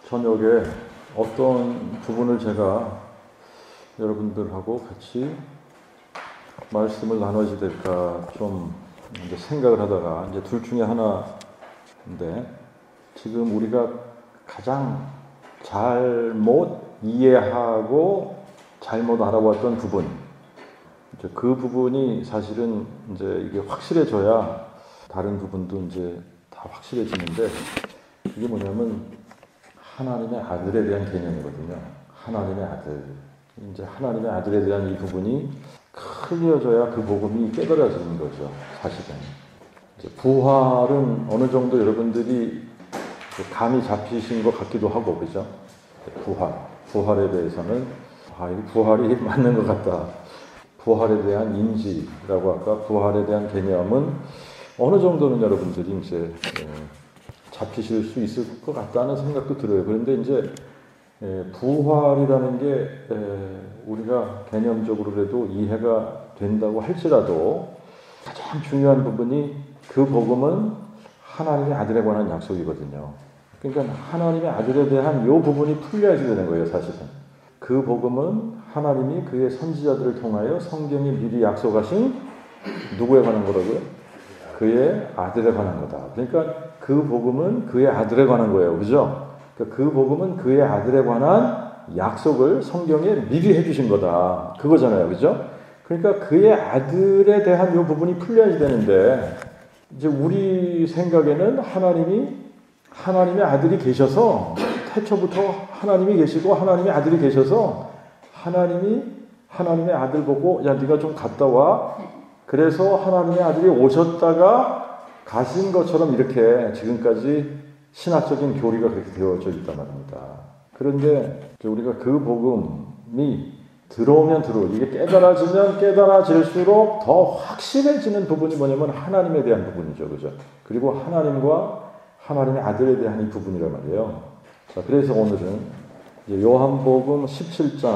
저녁에 어떤 부분을 제가 여러분들하고 같이 말씀을 나눠야 될까 좀 이제 생각을 하다가 이제 둘 중에 하나인데, 지금 우리가 가장 잘못 이해하고 잘못 알아왔던 부분, 이제 그 부분이 사실은 이제 이게 확실해져야 다른 부분도 이제 다 확실해지는데, 이게 뭐냐면 하나님의 아들에 대한 개념이거든요. 하나님의 아들. 이제 하나님의 아들에 대한 이 부분이 클리어져야 그 복음이 깨달아지는 거죠. 사실은. 이제 부활은 어느 정도 여러분들이 감이 잡히신 것 같기도 하고, 그죠? 부활에 대해서는 이 부활이 맞는 것 같다. 부활에 대한 인지라고 할까? 부활에 대한 개념은 어느 정도는 여러분들이 이제 잡히실 수 있을 것 같다는 생각도 들어요. 그런데 이제 부활이라는 게 우리가 개념적으로라도 이해가 된다고 할지라도 가장 중요한 부분이 그 복음은 하나님의 아들에 관한 약속이거든요. 그러니까 하나님의 아들에 대한 이 부분이 풀려야지 되는 거예요, 사실은. 그 복음은 하나님이 그의 선지자들을 통하여 성경이 미리 약속하신 누구에 관한 거라고요? 그의 아들에 관한 거다. 그러니까 그 복음은 그의 아들에 관한 거예요. 그죠? 그러니까 그 복음은 그의 아들에 관한 약속을 성경에 미리 해주신 거다. 그거잖아요. 그죠? 그러니까 그의 아들에 대한 이 부분이 풀려야 되는데, 이제 우리 생각에는 하나님의 아들이 계셔서, 태초부터 하나님이 계시고 하나님의 아들이 계셔서 하나님의 아들 보고 야 네가 좀 갔다 와. 그래서 하나님의 아들이 오셨다가 가신 것처럼 이렇게 지금까지 신학적인 교리가 그렇게 되어져 있단 말입니다. 그런데 우리가 그 복음이 들어오면 이게 깨달아지면 깨달아질수록 더 확실해지는 부분이 뭐냐면 하나님에 대한 부분이죠. 그죠? 그리고 하나님과 하나님의 아들에 대한 이 부분이란 말이에요. 자, 그래서 오늘은 요한복음 17장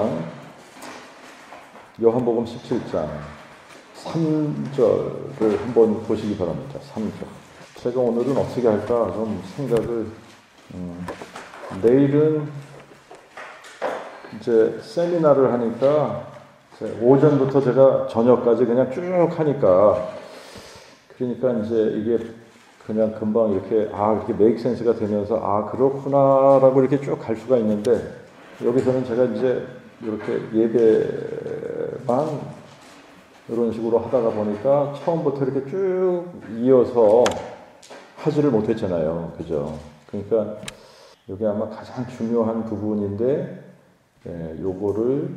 3절을 한번 보시기 바랍니다. 3절. 제가 오늘은 어떻게 할까 좀 생각을, 내일은 이제 세미나를 하니까 오전부터 제가 저녁까지 그냥 쭉 하니까, 그러니까 이제 이게 그냥 금방 이렇게 메이크 센스가 되면서 그렇구나라고 이렇게 쭉 갈 수가 있는데, 여기서는 제가 이제 이렇게 예배만 이런 식으로 하다가 보니까 처음부터 이렇게 쭉 이어서 하지를 못했잖아요. 그죠? 그러니까 이게 아마 가장 중요한 부분인데, 요거를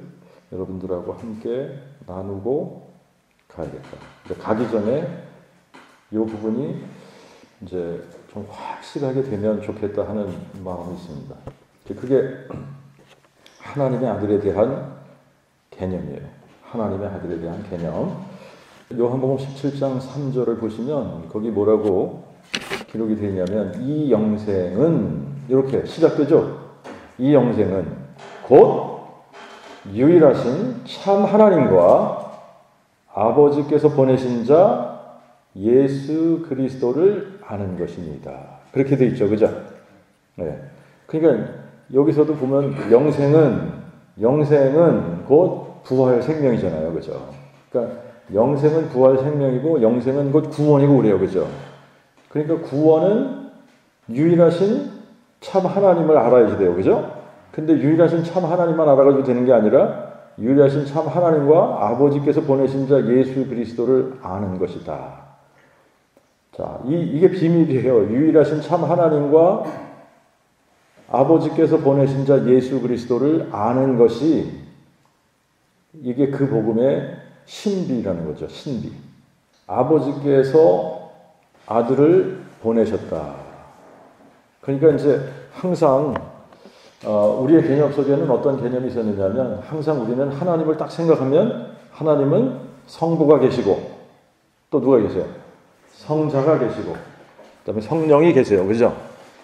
여러분들하고 함께 나누고 가야겠다. 가기 전에 이 부분이 이제 좀 확실하게 되면 좋겠다 하는 마음이 있습니다. 그게 하나님의 아들에 대한 개념이에요. 하나님의 아들에 대한 개념. 요한복음 17장 3절을 보시면 거기 뭐라고 기록이 되어 있냐면, 이 영생은 이렇게 시작되죠. 이 영생은 곧 유일하신 참 하나님과 아버지께서 보내신 자 예수 그리스도를 아는 것입니다. 그렇게 되어 있죠. 그죠? 네. 그러니까 여기서도 보면 영생은 곧 부활 생명이잖아요. 그죠? 그러니까 영생은 부활 생명이고 영생은 곧 구원이고 그래요. 그죠? 그러니까 구원은 유일하신 참 하나님을 알아야지 돼요. 그죠? 근데 유일하신 참 하나님만 알아가지고 되는 게 아니라 유일하신 참 하나님과 아버지께서 보내신 자 예수 그리스도를 아는 것이다. 자, 이게 비밀이에요. 유일하신 참 하나님과 아버지께서 보내신 자 예수 그리스도를 아는 것이, 이게 그 복음의 신비라는 거죠. 신비. 아버지께서 아들을 보내셨다. 그러니까 이제 항상 우리의 개념 속에는 어떤 개념이 있었느냐면, 항상 우리는 하나님을 딱 생각하면 하나님은 성부가 계시고 또 누가 계세요? 성자가 계시고 그다음에 성령이 계세요. 그죠?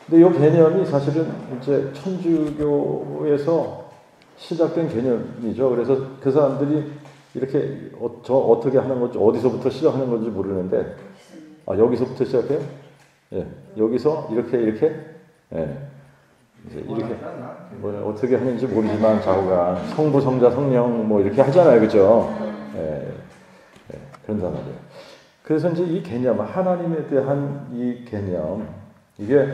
근데 이 개념이 사실은 이제 천주교에서 시작된 개념이죠. 그래서 그 사람들이 이렇게 어떻게 하는 건지, 어디서부터 시작하는 건지 모르는데, 여기서부터 시작해요? 예, 여기서 이렇게, 예. 이제 이렇게 뭐 어떻게 하는지 모르지만 좌우가 성부, 성자, 성령 뭐 이렇게 하잖아요, 그죠? 예, 예, 그런단 말이에요. 그래서 이제 이 개념, 하나님에 대한 이 개념, 이게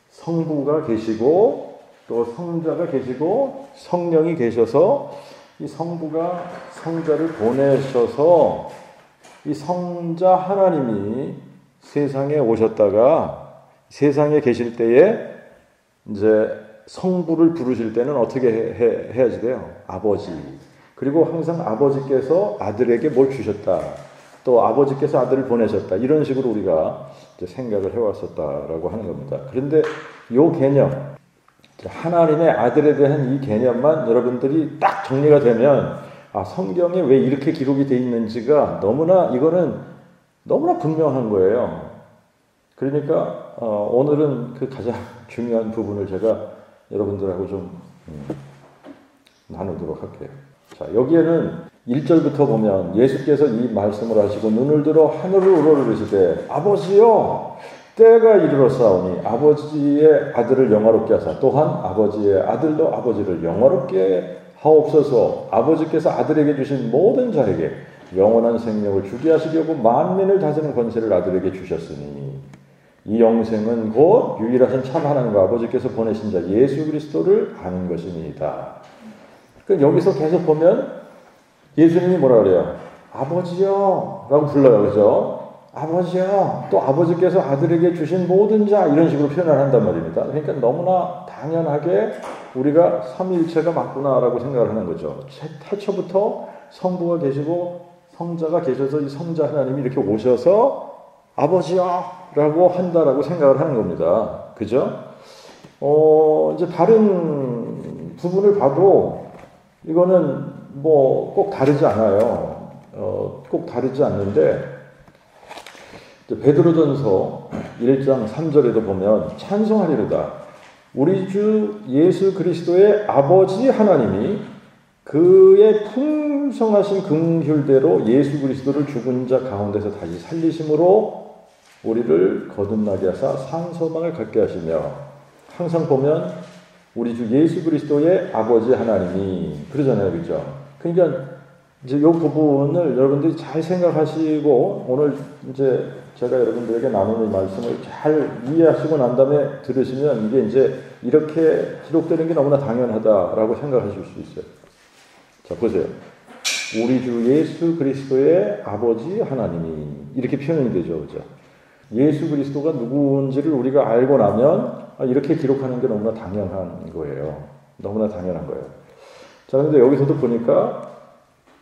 성부가 계시고 또 성자가 계시고 성령이 계셔서 이 성부가 성자를 보내셔서 이 성자 하나님이 세상에 오셨다가 세상에 계실 때에 이제 성부를 부르실 때는 어떻게 해야지 돼요? 아버지. 그리고 항상 아버지께서 아들에게 뭘 주셨다. 또 아버지께서 아들을 보내셨다. 이런 식으로 우리가 이제 생각을 해왔었다라고 하는 겁니다. 그런데 이 개념, 하나님의 아들에 대한 이 개념만 여러분들이 딱 정리가 되면 성경에 왜 이렇게 기록이 되어 있는지가 이거는 너무나 분명한 거예요. 그러니까 오늘은 그 가장 중요한 부분을 제가 여러분들하고 좀 나누도록 할게요. 자, 여기에는 1절부터 보면 예수께서 이 말씀을 하시고 눈을 들어 하늘을 우러르시되 아버지여 때가 이르렀사오니 아버지의 아들을 영화롭게 하사 또한 아버지의 아들도 아버지를 영화롭게 하옵소서. 아버지께서 아들에게 주신 모든 자에게 영원한 생명을 주게 하시려고 만민을 다스리는 권세를 아들에게 주셨으니 이 영생은 곧 유일하신 참 하나님과 아버지께서 보내신 자 예수 그리스도를 아는 것입니다. 그러니까 여기서 계속 보면 예수님이 뭐라 그래요? 아버지요 라고 불러요. 그죠? 아버지요. 또 아버지께서 아들에게 주신 모든 자 이런 식으로 표현을 한단 말입니다. 그러니까 너무나 당연하게 우리가 삼위일체가 맞구나라고 생각을 하는 거죠. 태초부터 성부가 계시고 성자가 계셔서 이 성자 하나님이 이렇게 오셔서 아버지요 라고 한다라고 생각을 하는 겁니다. 그죠? 이제 다른 부분을 봐도 이거는 뭐 꼭 다르지 않아요. 꼭 다르지 않는데 베드로전서 1장 3절에도 보면 찬송하리로다. 우리 주 예수 그리스도의 아버지 하나님이 그의 풍성하신 긍휼대로 예수 그리스도를 죽은 자 가운데서 다시 살리심으로 우리를 거듭나게 하사 상소망을 갖게 하시며 항상 보면 우리 주 예수 그리스도의 아버지 하나님이 그러잖아요. 그죠? 그러니까 이제 이 부분을 여러분들이 잘 생각하시고 오늘 이제 제가 여러분들에게 나누는 말씀을 잘 이해하시고 난 다음에 들으시면 이게 이제 이렇게 기록되는 게 너무나 당연하다라고 생각하실 수 있어요. 자, 보세요. 우리 주 예수 그리스도의 아버지 하나님이 이렇게 표현이 되죠. 그죠? 예수 그리스도가 누구인지를 우리가 알고 나면 이렇게 기록하는 게 너무나 당연한 거예요. 너무나 당연한 거예요. 자, 그런데 여기서도 보니까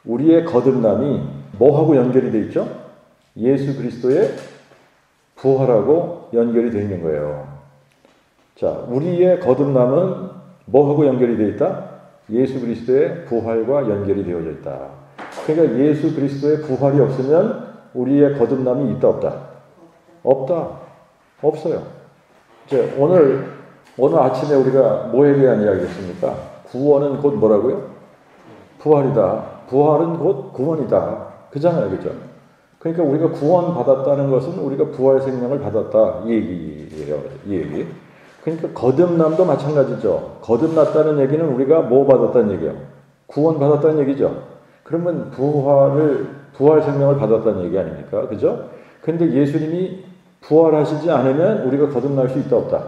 우리의 거듭남이 뭐하고 연결이 되어 있죠? 예수 그리스도의 부활하고 연결이 되어 있는 거예요. 자, 우리의 거듭남은 뭐하고 연결이 되어 있다? 예수 그리스도의 부활과 연결이 되어져 있다. 그러니까 예수 그리스도의 부활이 없으면 우리의 거듭남이 있다 없다? 없다. 없어요. 이제 오늘 아침에 우리가 뭐에 대한 이야기였습니까? 구원은 곧 뭐라고요? 부활이다. 부활은 곧 구원이다. 그잖아요. 그죠? 그러니까 우리가 구원받았다는 것은 우리가 부활 생명을 받았다. 이 얘기예요. 이 얘기. 그러니까 거듭남도 마찬가지죠. 거듭났다는 얘기는 우리가 뭐 받았다는 얘기예요? 구원받았다는 얘기죠. 그러면 부활 생명을 받았다는 얘기 아닙니까? 그죠? 근데 예수님이 부활하시지 않으면 우리가 거듭날 수 있다 없다?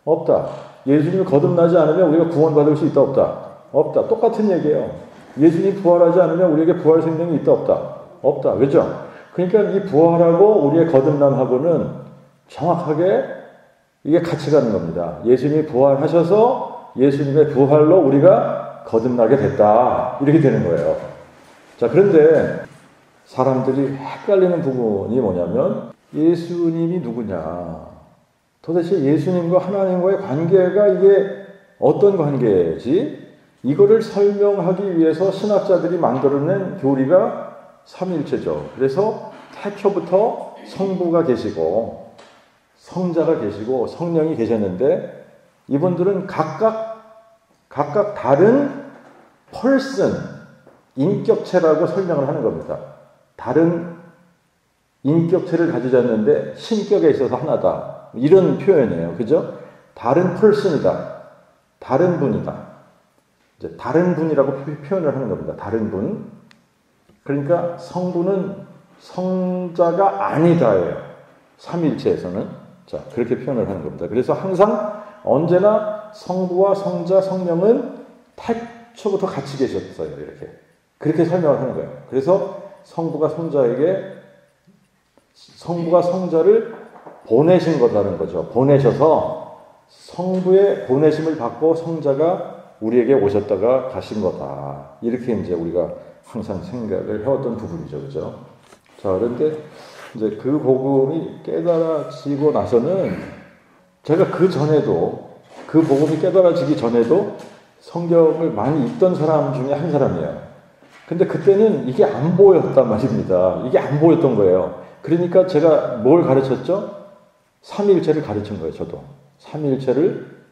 없다. 예수님이 거듭나지 않으면 우리가 구원받을 수 있다 없다? 없다. 똑같은 얘기예요. 예수님이 부활하지 않으면 우리에게 부활 생명이 있다 없다? 없다. 그죠? 그러니까 이 부활하고 우리의 거듭남하고는 정확하게 이게 같이 가는 겁니다. 예수님이 부활하셔서 예수님의 부활로 우리가 거듭나게 됐다. 이렇게 되는 거예요. 자, 그런데 사람들이 헷갈리는 부분이 뭐냐면 예수님이 누구냐? 도대체 예수님과 하나님과의 관계가 이게 어떤 관계지? 이거를 설명하기 위해서 신학자들이 만들어낸 교리가 삼위일체죠. 그래서 태초부터 성부가 계시고 성자가 계시고 성령이 계셨는데 이분들은 각각 다른 펄슨, 인격체라고 설명을 하는 겁니다. 다른 인격체를 가지셨는데 신격에 있어서 하나다. 이런 표현이에요. 그죠? 다른 person이다. 다른 분이다. 이제 다른 분이라고 표현을 하는 겁니다. 다른 분. 그러니까 성부는 성자가 아니다예요. 삼위일체에서는. 자, 그렇게 표현을 하는 겁니다. 그래서 항상 언제나 성부와 성자, 성령은 태초부터 같이 계셨어요. 이렇게. 그렇게 설명을 하는 거예요. 그래서 성부가 성자를 보내신 거라는 거죠. 보내셔서 성부의 보내심을 받고 성자가 우리에게 오셨다가 가신 거다. 이렇게 이제 우리가 항상 생각을 해왔던 부분이죠. 그죠? 자, 그런데 이제 그 복음이 깨달아지고 나서는 제가 그 복음이 깨달아지기 전에도 성경을 많이 읽던 사람 중에 한 사람이에요. 근데 그때는 이게 안 보였단 말입니다. 이게 안 보였던 거예요. 그러니까 제가 뭘 가르쳤죠? 삼위일체를 가르친 거예요, 저도. 삼위일체를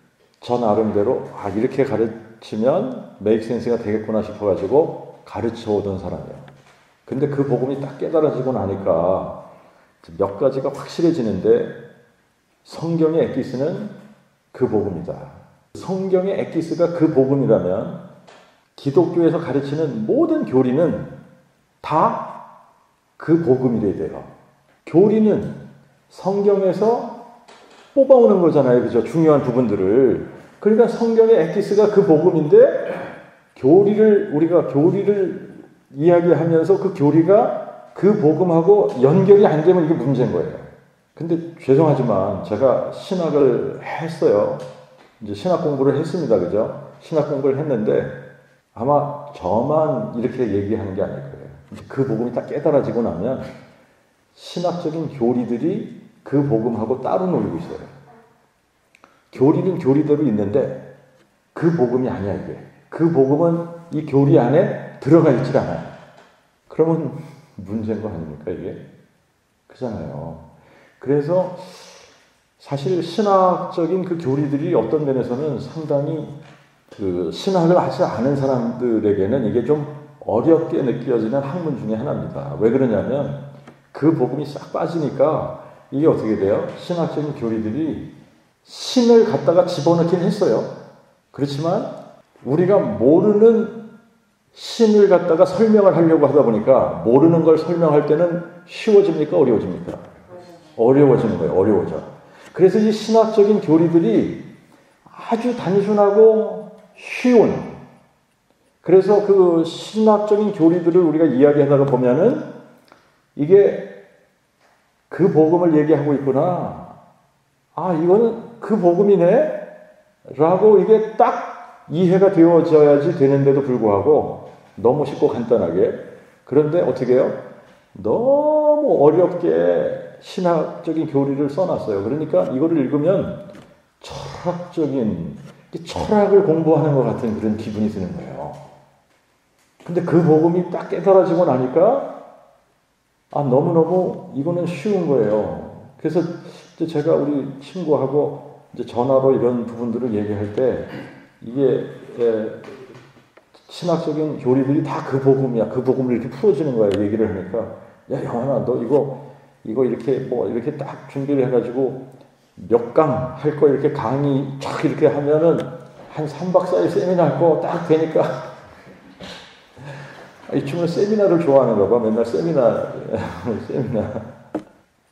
저 나름대로, 이렇게 가르치면 메이크 센스가 되겠구나 싶어가지고 가르쳐 오던 사람이에요. 근데 그 복음이 딱 깨달아지고 나니까 몇 가지가 확실해지는데, 성경의 엑기스는 그 복음이다. 성경의 엑기스가 그 복음이라면 기독교에서 가르치는 모든 교리는 다 그 복음이래야 돼요. 교리는 성경에서 뽑아오는 거잖아요. 그죠? 중요한 부분들을. 그러니까 성경의 엑기스가 그 복음인데, 우리가 교리를 이야기하면서 그 교리가 그 복음하고 연결이 안 되면 이게 문제인 거예요. 근데 죄송하지만 제가 신학을 했어요. 이제 신학 공부를 했습니다. 그죠? 신학 공부를 했는데 아마 저만 이렇게 얘기하는 게 아닐 거예요. 그 복음이 딱 깨달아지고 나면 신학적인 교리들이 그 복음하고 따로 놀고 있어요. 교리는 교리대로 있는데 그 복음이 아니야, 이게. 그 복음은 이 교리 안에 들어가 있질 않아요. 그러면 문제인 거 아닙니까, 이게? 그잖아요. 그래서 사실 신학적인 그 교리들이 어떤 면에서는 상당히 그 신학을 하지 않은 사람들에게는 이게 좀 어렵게 느껴지는 학문 중에 하나입니다. 왜 그러냐면 그 복음이 싹 빠지니까 이게 어떻게 돼요? 신학적인 교리들이 신을 갖다가 집어넣긴 했어요. 그렇지만 우리가 모르는 신을 갖다가 설명을 하려고 하다 보니까 모르는 걸 설명할 때는 쉬워집니까? 어려워집니까? 어려워지는 거예요. 어려워져. 그래서 이 신학적인 교리들이 아주 단순하고 쉬운, 그래서 그 신학적인 교리들을 우리가 이야기하다가 보면은 이게 그 복음을 얘기하고 있구나. 이거는 그 복음이네? 라고 이게 딱 이해가 되어져야지 되는데도 불구하고 너무 쉽고 간단하게. 그런데 어떻게 해요? 너무 어렵게 신학적인 교리를 써놨어요. 그러니까 이거를 읽으면 철학을 공부하는 것 같은 그런 기분이 드는 거예요. 근데 그 복음이 딱 깨달아지고 나니까 너무너무 이거는 쉬운 거예요. 그래서 이제 제가 우리 친구하고 이제 전화로 이런 부분들을 얘기할 때 이게 신학적인 교리들이 다 그 복음이야. 그 복음을 이렇게 풀어주는 거예요. 얘기를 하니까 야, 영환아, 너 이거 이렇게 딱 준비를 해가지고 몇 강 할 거 이렇게 강의 쫙 이렇게 하면은 한 3박 4일 세미나 할 거 딱 되니까 이 친구는 세미나를 좋아하는가 봐. 맨날 세미나.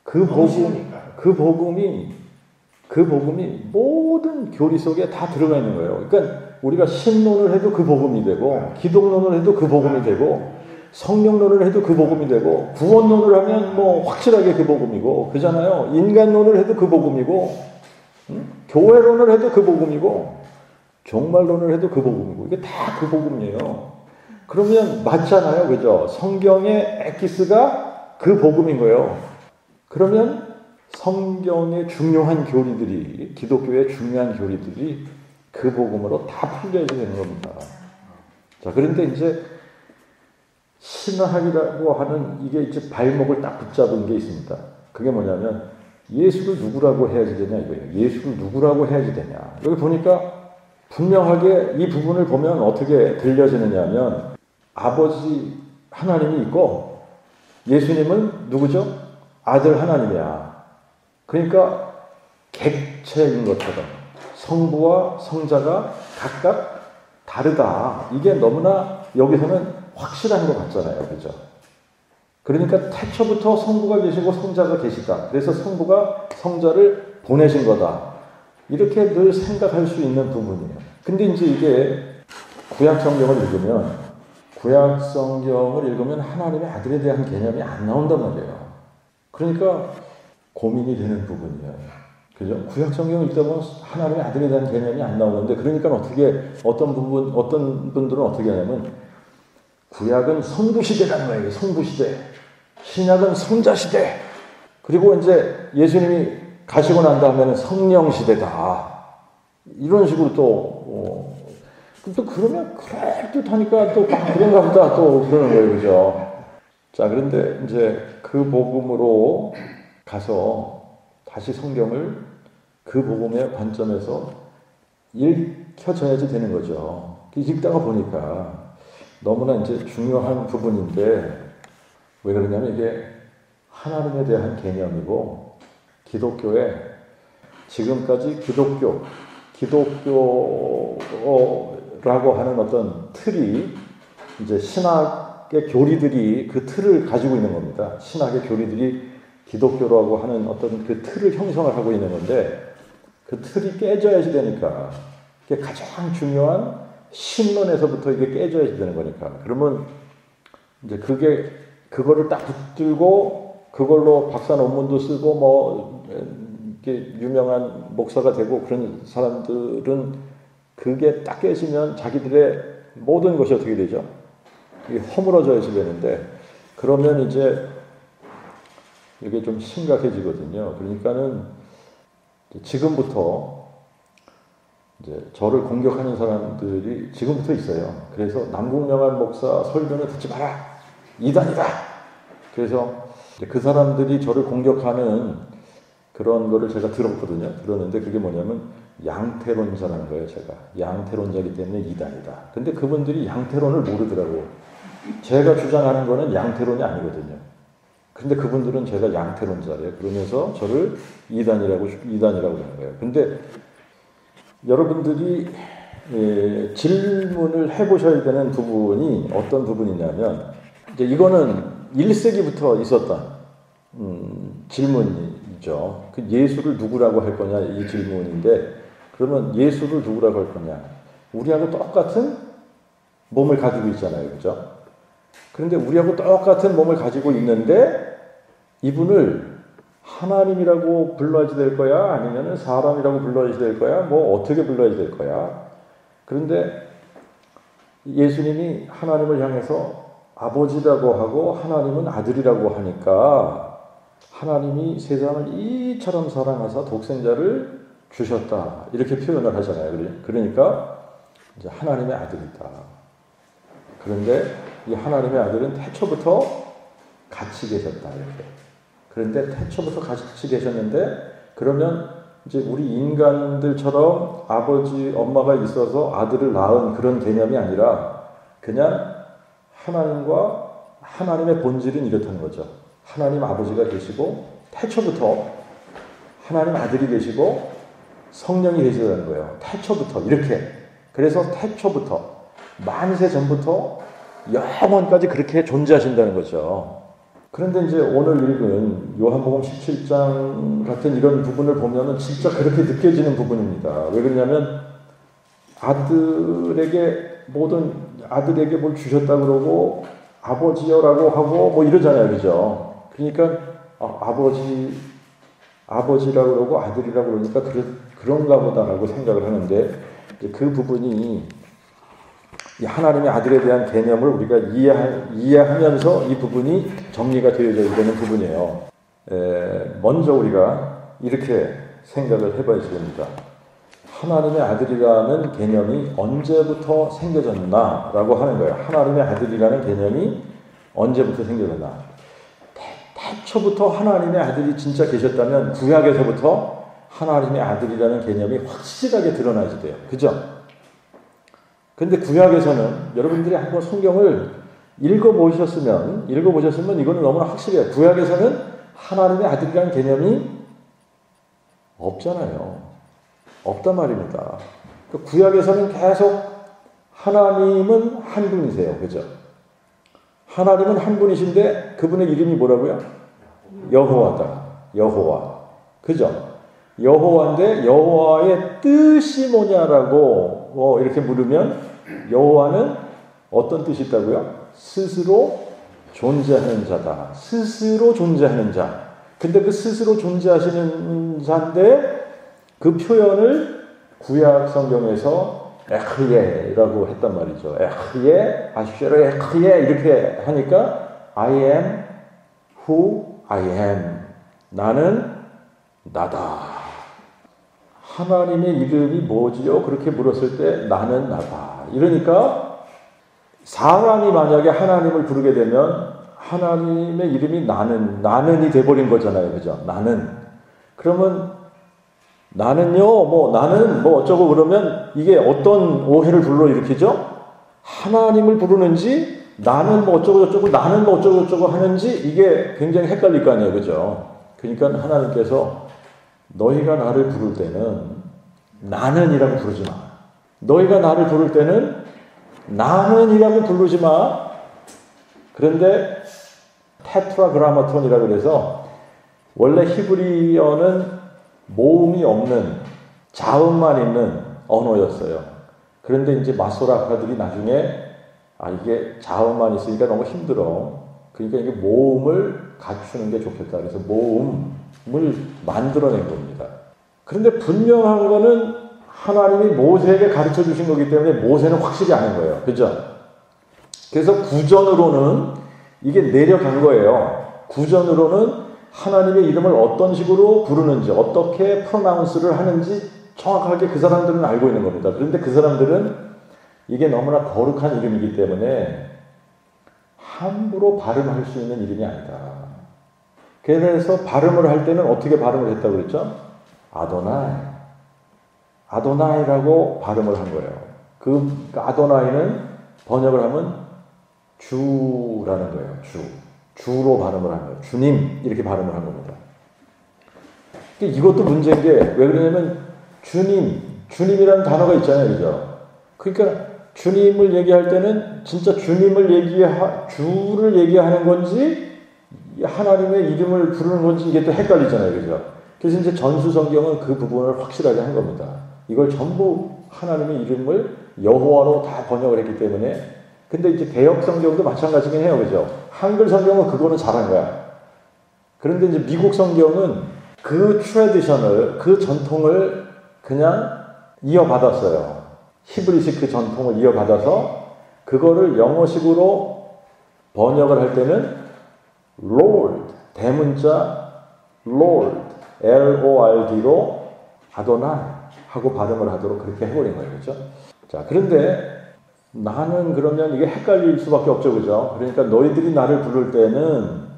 그 복음이 모든 교리 속에 다 들어가 있는 거예요. 그러니까 우리가 신론을 해도 그 복음이 되고, 기독론을 해도 그 복음이 되고, 성령론을 해도 그 복음이 되고, 구원론을 하면 뭐 확실하게 그 복음이고, 그잖아요. 인간론을 해도 그 복음이고, 교회론을 해도 그 복음이고, 종말론을 해도 그 복음이고, 이게 다 그 복음이에요. 그러면 맞잖아요. 그죠? 성경의 엑기스가 그 복음인 거예요. 그러면 성경의 중요한 교리들이, 기독교의 중요한 교리들이 그 복음으로 다 풀려야 되는 겁니다. 자, 그런데 이제 신학이라고 하는 이게 이제 발목을 딱 붙잡은 게 있습니다. 그게 뭐냐면 예수를 누구라고 해야지 되냐 이거예요. 예수를 누구라고 해야지 되냐. 여기 보니까 분명하게 이 부분을 보면 어떻게 들려지느냐 하면 아버지 하나님이 있고 예수님은 누구죠? 아들 하나님이야. 그러니까 객체인 것처럼 성부와 성자가 각각 다르다. 이게 너무나 여기서는 확실한 것 같잖아요. 그죠? 그러니까 태초부터 성부가 계시고 성자가 계시다. 그래서 성부가 성자를 보내신 거다. 이렇게 늘 생각할 수 있는 부분이에요. 근데 이제 이게 구약 성경을 읽으면 하나님의 아들에 대한 개념이 안 나온단 말이에요. 그러니까 고민이 되는 부분이에요. 그죠? 구약 성경을 읽다 보면 하나님의 아들에 대한 개념이 안 나오는데, 그러니까 어떤 분들은 어떻게 하냐면, 구약은 성부시대라는 거예요. 성부시대. 신약은 성자시대. 그리고 이제 예수님이 가시고 난 다음에는 성령시대다. 이런 식으로 또 그러면 그럴듯하니까 또 그런가 보다 또 그러는 거예요. 그죠? 자, 그런데 이제 그 복음으로 가서 다시 성경을 그 복음의 관점에서 읽혀져야지 되는 거죠. 읽다가 보니까 너무나 이제 중요한 부분인데, 왜 그러냐면 이게 하나님에 대한 개념이고, 기독교에 지금까지 기독교라고 하는 어떤 틀이, 이제 신학의 교리들이 그 틀을 가지고 있는 겁니다. 신학의 교리들이 기독교라고 하는 어떤 그 틀을 형성을 하고 있는 건데, 그 틀이 깨져야지 되니까, 이게 가장 중요한 신론에서부터 이게 깨져야지 되는 거니까. 그러면 이제 그거를 딱 붙들고 그걸로 박사 논문도 쓰고 뭐 이렇게 유명한 목사가 되고 그런 사람들은 그게 딱 깨지면 자기들의 모든 것이 어떻게 되죠? 이게 허물어져야지 되는데, 그러면 이제 이게 좀 심각해지거든요. 그러니까는 지금부터 이제 저를 공격하는 사람들이 지금부터 있어요. 그래서 남궁명한 목사 설교는 듣지 마라. 이단이다. 그래서 그 사람들이 저를 공격하는 그런 거를 제가 들었는데 그게 뭐냐면 양태론자라는 거예요. 제가 양태론자이기 때문에 이단이다. 근데 그분들이 양태론을 모르더라고. 제가 주장하는 거는 양태론이 아니거든요. 근데 그분들은 제가 양태론자래요. 그러면서 저를 이단이라고 하는 거예요. 근데 여러분들이 질문을 해보셔야 되는 부분이 어떤 부분이냐면, 이제 이거는 1세기부터 있었던 질문이죠. 그 예수를 누구라고 할 거냐 이 질문인데, 그러면 예수를 누구라고 할 거냐? 우리하고 똑같은 몸을 가지고 있잖아요. 그죠? 그런데 우리하고 똑같은 몸을 가지고 있는데 이분을 하나님이라고 불러야지 될 거야? 아니면 사람이라고 불러야지 될 거야? 뭐 어떻게 불러야지 될 거야? 그런데 예수님이 하나님을 향해서 아버지라고 하고 하나님은 아들이라고 하니까, 하나님이 세상을 이처럼 사랑하사 독생자를 주셨다. 이렇게 표현을 하잖아요. 그러니까 이제 하나님의 아들이다. 그런데 이 하나님의 아들은 태초부터 같이 계셨다. 이렇게. 그런데 태초부터 같이 계셨는데, 그러면 이제 우리 인간들처럼 아버지, 엄마가 있어서 아들을 낳은 그런 개념이 아니라 그냥 하나님과 하나님의 본질은 이렇다는 거죠. 하나님 아버지가 계시고 태초부터 하나님 아들이 계시고 성령이 계시다는 거예요. 태초부터 이렇게. 그래서 태초부터 만세 전부터 영원까지 그렇게 존재하신다는 거죠. 그런데 이제 오늘 읽은 요한복음 17장 같은 이런 부분을 보면은 진짜 그렇게 느껴지는 부분입니다. 왜 그러냐면 아들에게 뭘 주셨다 그러고 아버지여라고 하고 뭐 이러잖아요. 그죠? 그러니까 아버지라고 그러고 아들이라고 그러니까 그런가 보다라고 생각을 하는데, 그 부분이 하나님의 아들에 대한 개념을 우리가 이해하면서 이 부분이 정리가 되어져야 되는 부분이에요. 먼저 우리가 이렇게 생각을 해봐야 됩니다. 하나님의 아들이라는 개념이 언제부터 생겨졌나라고 하는 거예요. 하나님의 아들이라는 개념이 언제부터 생겨졌나. 태초부터 하나님의 아들이 진짜 계셨다면 구약에서부터 하나님의 아들이라는 개념이 확실하게 드러나야 돼요. 그죠? 근데 구약에서는 여러분들이 한번 성경을 읽어보셨으면 이거는 너무나 확실해요. 구약에서는 하나님의 아들이라는 개념이 없잖아요. 없단 말입니다. 구약에서는 계속 하나님은 한 분이세요. 그죠? 하나님은 한 분이신데 그분의 이름이 뭐라고요? 여호와다. 여호와. 그죠? 여호와인데 여호와의 뜻이 뭐냐라고 이렇게 물으면 여호와는 어떤 뜻이 있다고요? 스스로 존재하는 자다. 스스로 존재하는 자. 근데 그 스스로 존재하시는 자인데 그 표현을 구약 성경에서 에흐예라고 했단 말이죠. 에흐예, 아슈르 에흐예 이렇게 하니까 I am who I am. 나는 나다. 하나님의 이름이 뭐지요? 그렇게 물었을 때 나는 나다. 이러니까 사람이 만약에 하나님을 부르게 되면 하나님의 이름이 나는이 돼버린 거잖아요. 그죠? 나는. 그러면 나는요, 나는 어쩌고 그러면 이게 어떤 오해를 불러일으키죠? 하나님을 부르는지 나는 어쩌고 저쩌고 나는 어쩌고 저쩌고 하는지 이게 굉장히 헷갈릴 거 아니에요. 그죠? 그러니까 하나님께서 너희가 나를 부를 때는 나는이라고 부르지 마. 너희가 나를 부를 때는 나는이라고 부르지 마. 그런데 테트라그라마톤이라고 그래서 원래 히브리어는 모음이 없는 자음만 있는 언어였어요. 그런데 이제 마소라카들이 나중에 이게 자음만 있으니까 너무 힘들어. 그러니까 이게 모음을 갖추는 게 좋겠다. 그래서 모음을 만들어낸 겁니다. 그런데 분명한 거는 하나님이 모세에게 가르쳐 주신 거기 때문에 모세는 확실히 아는 거예요. 그죠? 그래서 구전으로는 이게 내려간 거예요. 구전으로는 하나님의 이름을 어떤 식으로 부르는지, 어떻게 프로나운스를 하는지 정확하게 그 사람들은 알고 있는 겁니다. 그런데 그 사람들은 이게 너무나 거룩한 이름이기 때문에 함부로 발음할 수 있는 이름이 아니다. 그래서 발음을 할 때는 어떻게 발음을 했다고 그랬죠? 아도나이라고 발음을 한 거예요. 그 아도나이는 번역을 하면 주라는 거예요. 주로 발음을 한 거예요. 주님 이렇게 발음을 한 겁니다. 이것도 문제인 게 왜 그러냐면 주님이라는 단어가 있잖아요. 그죠? 그러니까 주님을 얘기할 때는 진짜 주를 얘기하는 건지 하나님의 이름을 부르는 건지 이게 또 헷갈리잖아요. 그죠? 그래서 이제 전수 성경은 그 부분을 확실하게 한 겁니다. 이걸 전부 하나님의 이름을 여호와로 다 번역을 했기 때문에 근데 이제 개역 성경도 마찬가지긴 해요. 그죠? 한글 성경은 그거는 잘한 거야. 그런데 이제 미국 성경은 그 트래디션을, 그 전통을 그냥 이어받았어요. 히브리식 그 전통을 이어받아서 그거를 영어식으로 번역을 할 때는 Lord, 대문자 Lord, L-O-R-D로 아도나이 하고 발음을 하도록 그렇게 해버린 거예요. 그죠? 자, 그런데 나는 그러면 이게 헷갈릴 수밖에 없죠. 그죠? 그러니까 너희들이 나를 부를 때는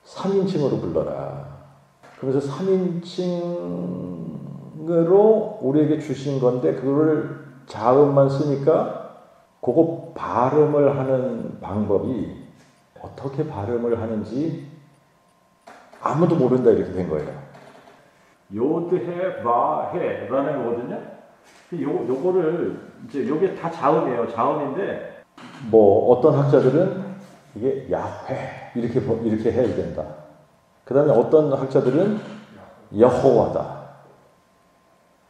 3인칭으로 불러라. 그러면서 3인칭으로 우리에게 주신 건데 그거를 자음만 쓰니까 그거 발음을 하는 방법이 어떻게 발음을 하는지 아무도 모른다 이렇게 된 거예요. 요드해 바해라는 거거든요. 요거를 이제 요게 다 자음이에요. 자음인데 어떤 학자들은 이게 야훼 이렇게 해야 된다. 그다음에 어떤 학자들은 여호와다.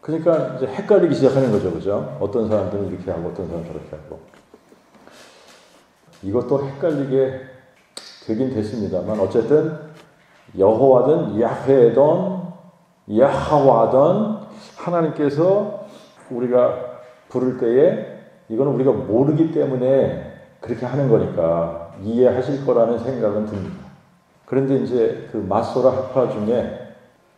그러니까 이제 헷갈리기 시작하는 거죠. 그죠? 어떤 사람들은 이렇게 하고 어떤 사람은 저렇게 하고. 이것도 헷갈리게 되긴 됐습니다만 어쨌든 여호와든 야훼든 야하와든 하나님께서 우리가 부를 때에 이거는 우리가 모르기 때문에 그렇게 하는 거니까 이해하실 거라는 생각은 듭니다. 그런데 이제 그 마소라 학파 중에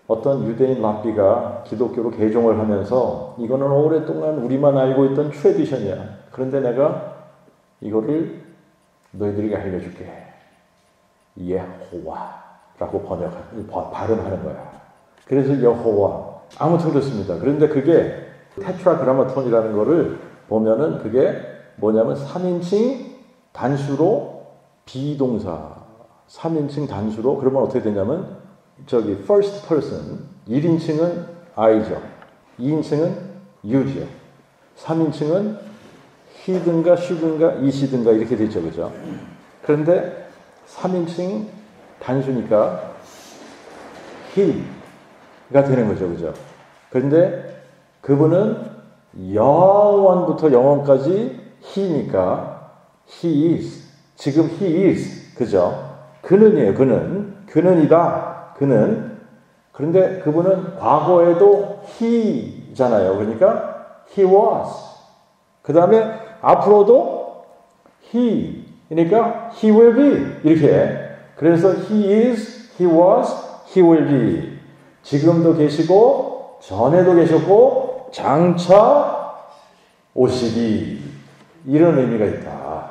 어떤 유대인 랍비가 기독교로 개종을 하면서 이거는 오랫동안 우리만 알고 있던 트래디션이야. 그런데 내가 이거를 너희들에게 알려줄게. 예호와라고 발음하는 거야. 그래서 여호와. 아무튼 그렇습니다. 그런데 그게 테트라그라마톤이라는 거를 보면은 그게 뭐냐면 3인칭 단수로 비동사 3인칭 단수로 그러면 어떻게 되냐면 first person 1인칭은 I죠. 2인칭은 you죠. 3인칭은 he든가 she든가 it이든가 이렇게 되죠. 그죠? 그런데 3인칭 단수니까 he가 되는 거죠. 그죠? 그런데 그분은 영원부터 영원까지 he니까 he is. 지금 he is. 그죠? 그는이에요. 그는이다. 그는. 그런데 그분은 과거에도 he잖아요. 그러니까 he was. 그 다음에 앞으로도 he. 그러니까 he will be. 이렇게. 그래서 he is, he was, he will be. 지금도 계시고 전에도 계셨고 장차 오시리. 이런 의미가 있다.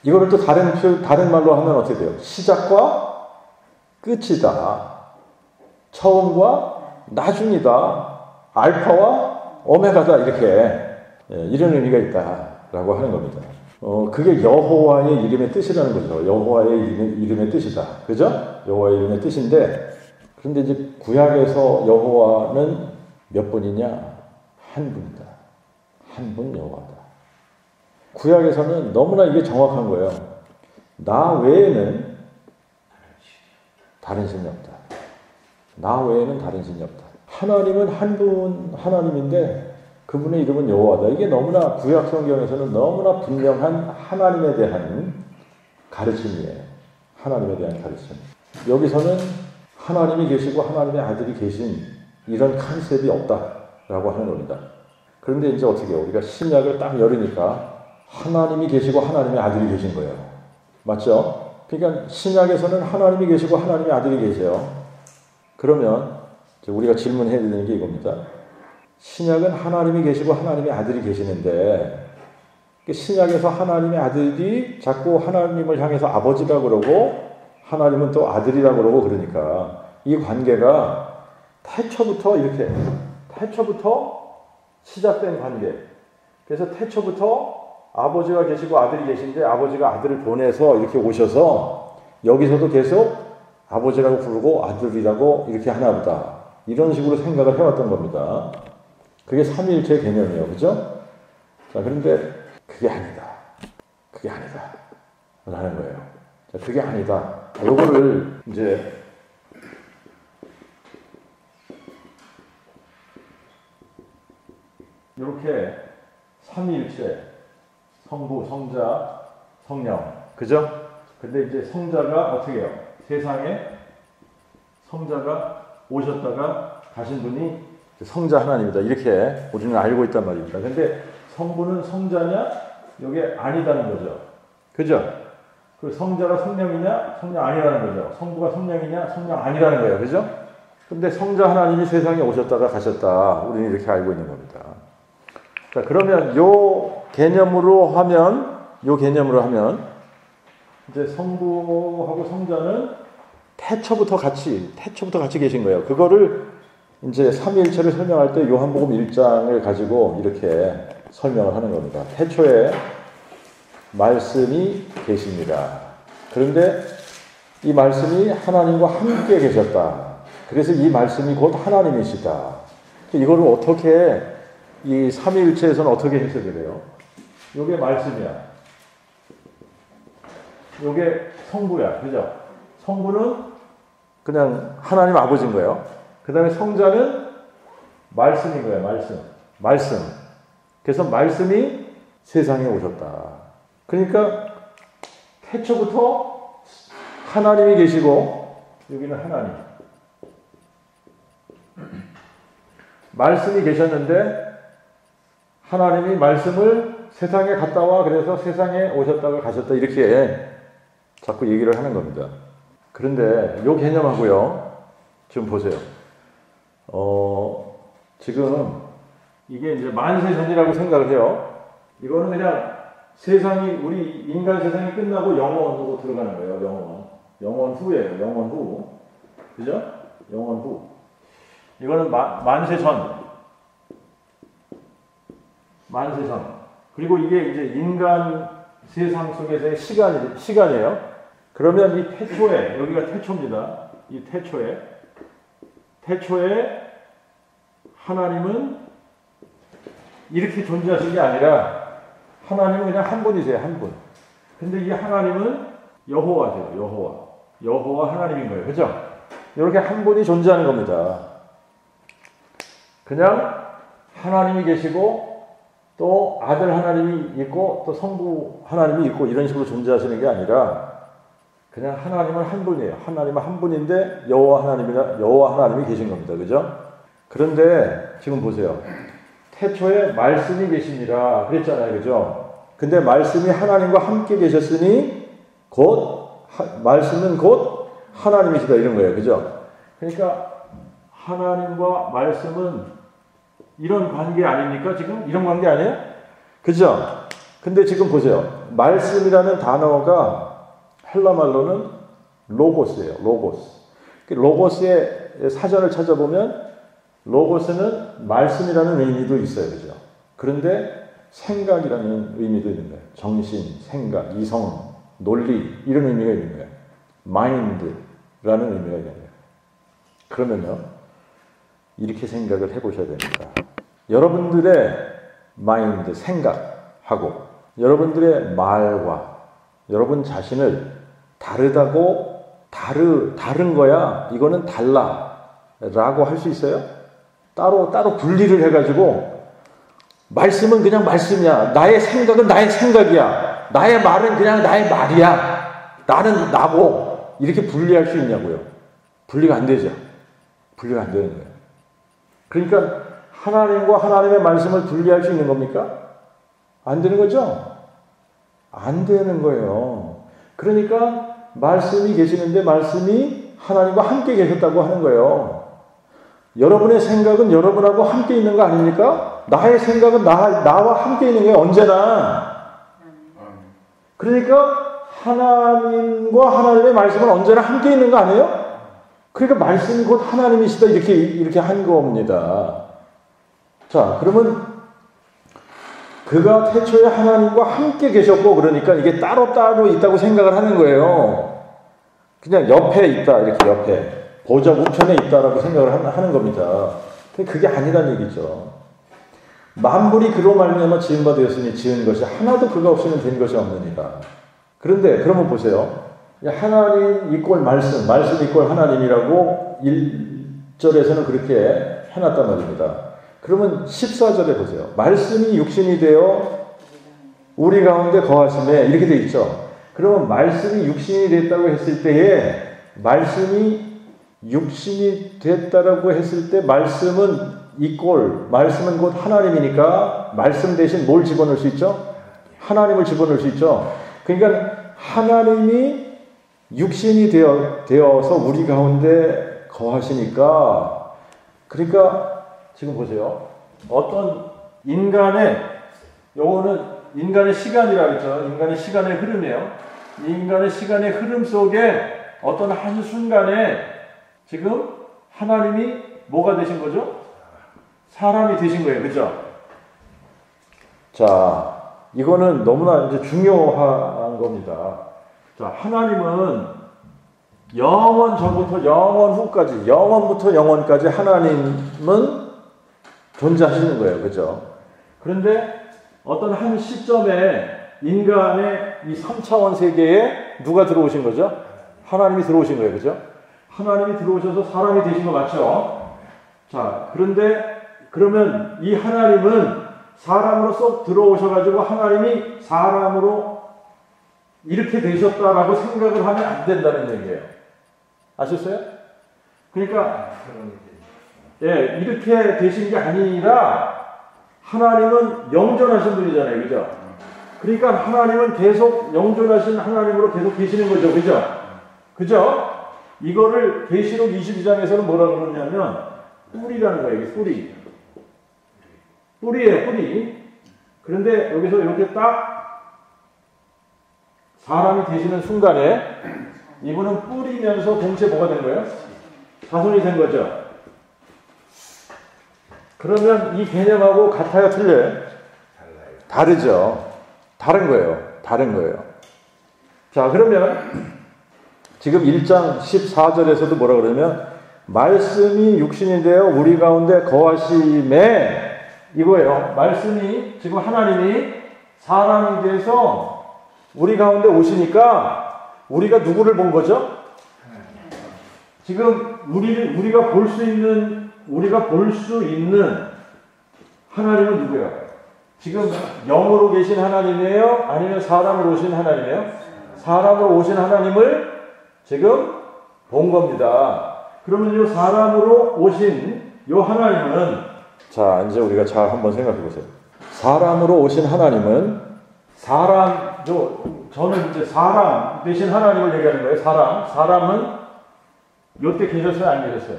이거를 또 다른 말로 하면 어떻게 돼요? 시작과 끝이다. 처음과 나중이다. 알파와 오메가다. 이렇게 이런 의미가 있다라고 하는 겁니다. 그게 여호와의 이름의 뜻이라는 거죠. 여호와의 이름의 뜻이다. 그죠? 여호와의 이름의 뜻인데, 그런데 이제 구약에서 여호와는 몇 분이냐? 한 분이다. 한 분 여호와다. 구약에서는 너무나 이게 정확한 거예요. 나 외에는 다른 신이 없다. 나 외에는 다른 신이 없다. 하나님은 한 분 하나님인데 그분의 이름은 여호와다. 이게 너무나 구약 성경에서는 너무나 분명한 하나님에 대한 가르침이에요. 하나님에 대한 가르침. 여기서는 하나님이 계시고 하나님의 아들이 계신 이런 컨셉이 없다라고 하는 겁니다. 그런데 이제 어떻게 해요? 우리가 신약을 딱 열으니까 하나님이 계시고 하나님의 아들이 계신 거예요. 맞죠? 그러니까 신약에서는 하나님이 계시고 하나님의 아들이 계세요. 그러면 우리가 질문해야 되는 게 이겁니다. 신약은 하나님이 계시고 하나님의 아들이 계시는데 신약에서 하나님의 아들이 자꾸 하나님을 향해서 아버지라고 그러고 하나님은 또 아들이라고 그러고 그러니까 이 관계가 태초부터 시작된 관계. 그래서 태초부터 아버지가 계시고 아들이 계신데 아버지가 아들을 보내서 이렇게 오셔서 여기서도 계속 아버지라고 부르고 아들이라고 이렇게 하나보다. 이런 식으로 생각을 해왔던 겁니다. 그게 삼위일체 개념이에요. 그죠? 자, 그런데 그게 아니다. 그게 아니다. 라는 거예요. 자, 그게 아니다. 요거를 이제 이렇게 삼위일체 성부, 성자, 성령. 그죠? 근데 이제 성자가 어떻게 해요? 세상에 성자가 오셨다가 가신 분이 성자 하나님이다. 이렇게 우리는 알고 있단 말입니다. 근데 성부는 성자냐? 이게 아니다는 거죠. 그죠? 그 성자가 성령이냐? 성령 아니라는 거죠. 성부가 성령이냐? 성령 아니라는 거예요. 그죠? 근데 성자 하나님이 세상에 오셨다가 가셨다. 우리는 이렇게 알고 있는 겁니다. 자, 그러면 요 개념으로 하면 이제 성부하고 성자는 태초부터 같이 계신 거예요. 그거를 이제 삼위일체를 설명할 때 요한복음 1장을 가지고 이렇게 설명을 하는 겁니다. 태초에 말씀이 계십니다. 그런데 이 말씀이 하나님과 함께 계셨다. 그래서 이 말씀이 곧 하나님이시다. 이거를 어떻게 이 삼위일체에서는 어떻게 해석이 돼요? 요게 말씀이야. 요게 성부야. 그죠? 성부는 그냥 하나님 아버지인 거예요. 그 다음에 성자는 말씀인 거예요. 말씀. 그래서 말씀이 세상에 오셨다. 그러니까 태초부터 하나님이 계시고 여기는 하나님. 말씀이 계셨는데 하나님이 말씀을 세상에 갔다 와 그래서 세상에 오셨다가 가셨다 이렇게 자꾸 얘기를 하는 겁니다. 그런데 요 개념하고요. 지금 보세요. 지금 이게 이제 만세전이라고 생각을 해요. 이거는 그냥 세상이 우리 인간 세상이 끝나고 영원으로 들어가는 거예요. 영원 후예요. 영원 후. 그죠? 영원 후. 이거는 만세전. 그리고 이게 이제 인간 세상 속에서의 시간이에요. 그러면 이 태초에, 여기가 태초입니다. 이 태초에 하나님은 이렇게 존재하신 게 아니라 하나님은 그냥 한 분이세요. 한 분. 근데 이 하나님은 여호와세요. 여호와 하나님인 거예요. 그죠? 이렇게 한 분이 존재하는 겁니다. 그냥 하나님이 계시고 또 아들 하나님이 있고 또 성부 하나님이 있고 이런 식으로 존재하시는 게 아니라 그냥 하나님은 한 분이에요. 하나님은 한 분인데 여호와 하나님이 계신 겁니다. 그죠? 그런데 지금 보세요. 태초에 말씀이 계시니라 그랬잖아요. 그죠? 근데 말씀이 하나님과 함께 계셨으니 말씀은 곧 하나님이시다 이런 거예요. 그죠? 그러니까 하나님과 말씀은 이런 관계 아닙니까? 지금 이런 관계 아니에요? 그죠? 근데 지금 보세요. 말씀이라는 단어가 헬라 말로는 로고스예요. 로고스의 사전을 찾아보면 로고스는 말씀이라는 의미도 있어요. 그죠? 그런데 생각이라는 의미도 있는 거예요. 정신, 생각, 이성, 논리 이런 의미가 있는 거예요. 마인드라는 의미가 있는 거예요. 그러면요. 이렇게 생각을 해보셔야 됩니다. 여러분들의 마인드, 생각하고 여러분들의 말과 여러분 자신을 다른 거야. 이거는 달라. 라고 할 수 있어요? 따로 분리를 해가지고 말씀은 그냥 말씀이야. 나의 생각은 나의 생각이야. 나의 말은 그냥 나의 말이야. 나는 나고 이렇게 분리할 수 있냐고요. 분리가 안 되죠. 분리가 안 되는 거예요. 그러니까 하나님과 하나님의 말씀을 분리할 수 있는 겁니까? 안 되는 거죠? 안 되는 거예요. 그러니까 말씀이 계시는데 말씀이 하나님과 함께 계셨다고 하는 거예요. 여러분의 생각은 여러분하고 함께 있는 거 아닙니까? 나의 생각은 나와 함께 있는 거예요. 언제나. 그러니까 하나님과 하나님의 말씀은 언제나 함께 있는 거 아니에요? 그러니까 말씀이 곧 하나님이시다 이렇게 한 겁니다. 자, 그러면 그가 태초에 하나님과 함께 계셨고 그러니까 이게 따로 있다고 생각을 하는 거예요. 그냥 옆에 있다 이렇게 옆에 보좌 우편에 있다라고 생각을 하는 겁니다. 그게 아니란 얘기죠. 만물이 그로 말미암아 지은 바 되었으니 지은 것이 하나도 그가 없이는 된 것이 없느니라. 그런데 그러면 보세요. 하나님 이꼴 말씀 이꼴 하나님이라고 1절에서는 그렇게 해놨단 말입니다. 그러면 14절에 보세요. 말씀이 육신이 되어 우리 가운데 거하심에 이렇게 돼 있죠. 그러면 말씀이 육신이 됐다고 했을 때에 말씀이 육신이 됐다라고 했을 때 말씀은 말씀은 곧 하나님이니까 말씀 대신 뭘 집어넣을 수 있죠? 하나님을 집어넣을 수 있죠. 그러니까 하나님이 육신이 되어서 우리 가운데 거하시니까 그러니까 지금 보세요. 어떤 요거는 인간의 시간이라고 했죠. 인간의 시간의 흐름이에요. 이 인간의 시간의 흐름 속에 어떤 한순간에 지금 하나님이 뭐가 되신 거죠? 사람이 되신 거예요. 그죠? 자, 이거는 너무나 이제 중요한 겁니다. 자, 하나님은 영원 전부터 영원 후까지, 영원부터 영원까지 하나님은 존재하시는 거예요. 그죠? 그런데 어떤 한 시점에 인간의 이 3차원 세계에 누가 들어오신 거죠? 하나님이 들어오신 거예요. 그죠? 하나님이 들어오셔서 사람이 되신 거 맞죠? 자, 그런데 그러면 이 하나님은 사람으로 쏙 들어오셔가지고 하나님이 사람으로 이렇게 되셨다라고 생각을 하면 안 된다는 얘기예요. 아셨어요? 그러니까 이렇게 되신 게 아니라 하나님은 영존하신 분이잖아요. 그죠? 그러니까 하나님은 계속 영존하신 하나님으로 계속 계시는 거죠. 그죠? 그죠? 이거를 계시록 22장에서는 뭐라고 그러냐면 뿔이라는 거예요. 이게 뿔이에요. 뿔이. 그런데 여기서 이렇게 딱 사람이 되시는 순간에 이분은 뿔이면서 동시에 뭐가 된 거예요? 자손이 된 거죠. 그러면 이 개념하고 같아요? 틀려요? 다르죠. 다른 거예요. 자, 그러면 지금 1장 14절에서도 뭐라 그러냐면 말씀이 육신이 되어 우리 가운데 거하심에 이거예요. 말씀이 지금 하나님이 사람이 돼서 우리 가운데 오시니까 우리가 누구를 본 거죠? 지금 우리가 볼 수 있는 하나님은 누구예요? 지금 영으로 계신 하나님이에요? 아니면 사람으로 오신 하나님이에요? 사람으로 오신 하나님을 지금 본 겁니다. 그러면 이 사람으로 오신 이 하나님은, 자, 이제 우리가 잘 한번 생각해 보세요. 사람으로 오신 하나님은, 저는 이제 사람 대신 하나님을 얘기하는 거예요. 사람은 요때 계셨어요? 안 계셨어요?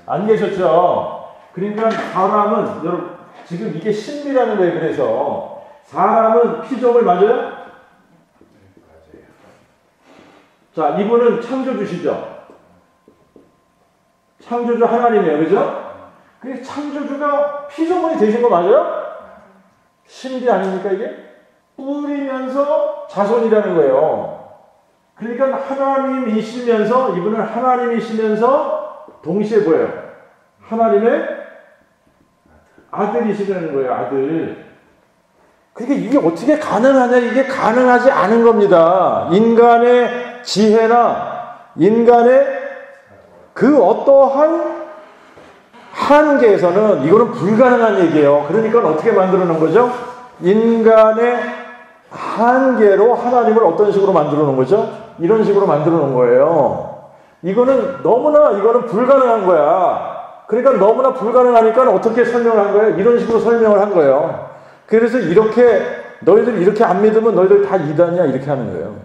안 계셨죠? 그러니까 사람은, 여러분, 지금 이게 신비라는 거예요. 그래서 사람은 피조물 맞아요? 자, 이분은 창조주시죠? 창조주 하나님이에요. 그죠? 그 창조주가 피조물이 되신 거 맞아요? 신비 아닙니까 이게? 뿌리면서 자손이라는 거예요. 그러니까 하나님이시면서, 이분은 하나님이시면서 동시에 뭐예요? 하나님의 아들이시라는 거예요. 아들. 그러니까 이게 어떻게 가능하냐? 이게 가능하지 않은 겁니다. 인간의 지혜나 인간의 그 어떠한 한계에서는 이거는 불가능한 얘기예요. 그러니까 어떻게 만들어 놓은 거죠? 인간의 한계로 하나님을 어떤 식으로 만들어 놓은 거죠? 이런 식으로 만들어 놓은 거예요. 이거는 불가능한 거야. 그러니까 너무나 불가능하니까 어떻게 설명을 한 거예요? 이런 식으로 설명을 한 거예요. 그래서 너희들 이렇게 안 믿으면 너희들 다 이단이야, 이렇게 하는 거예요.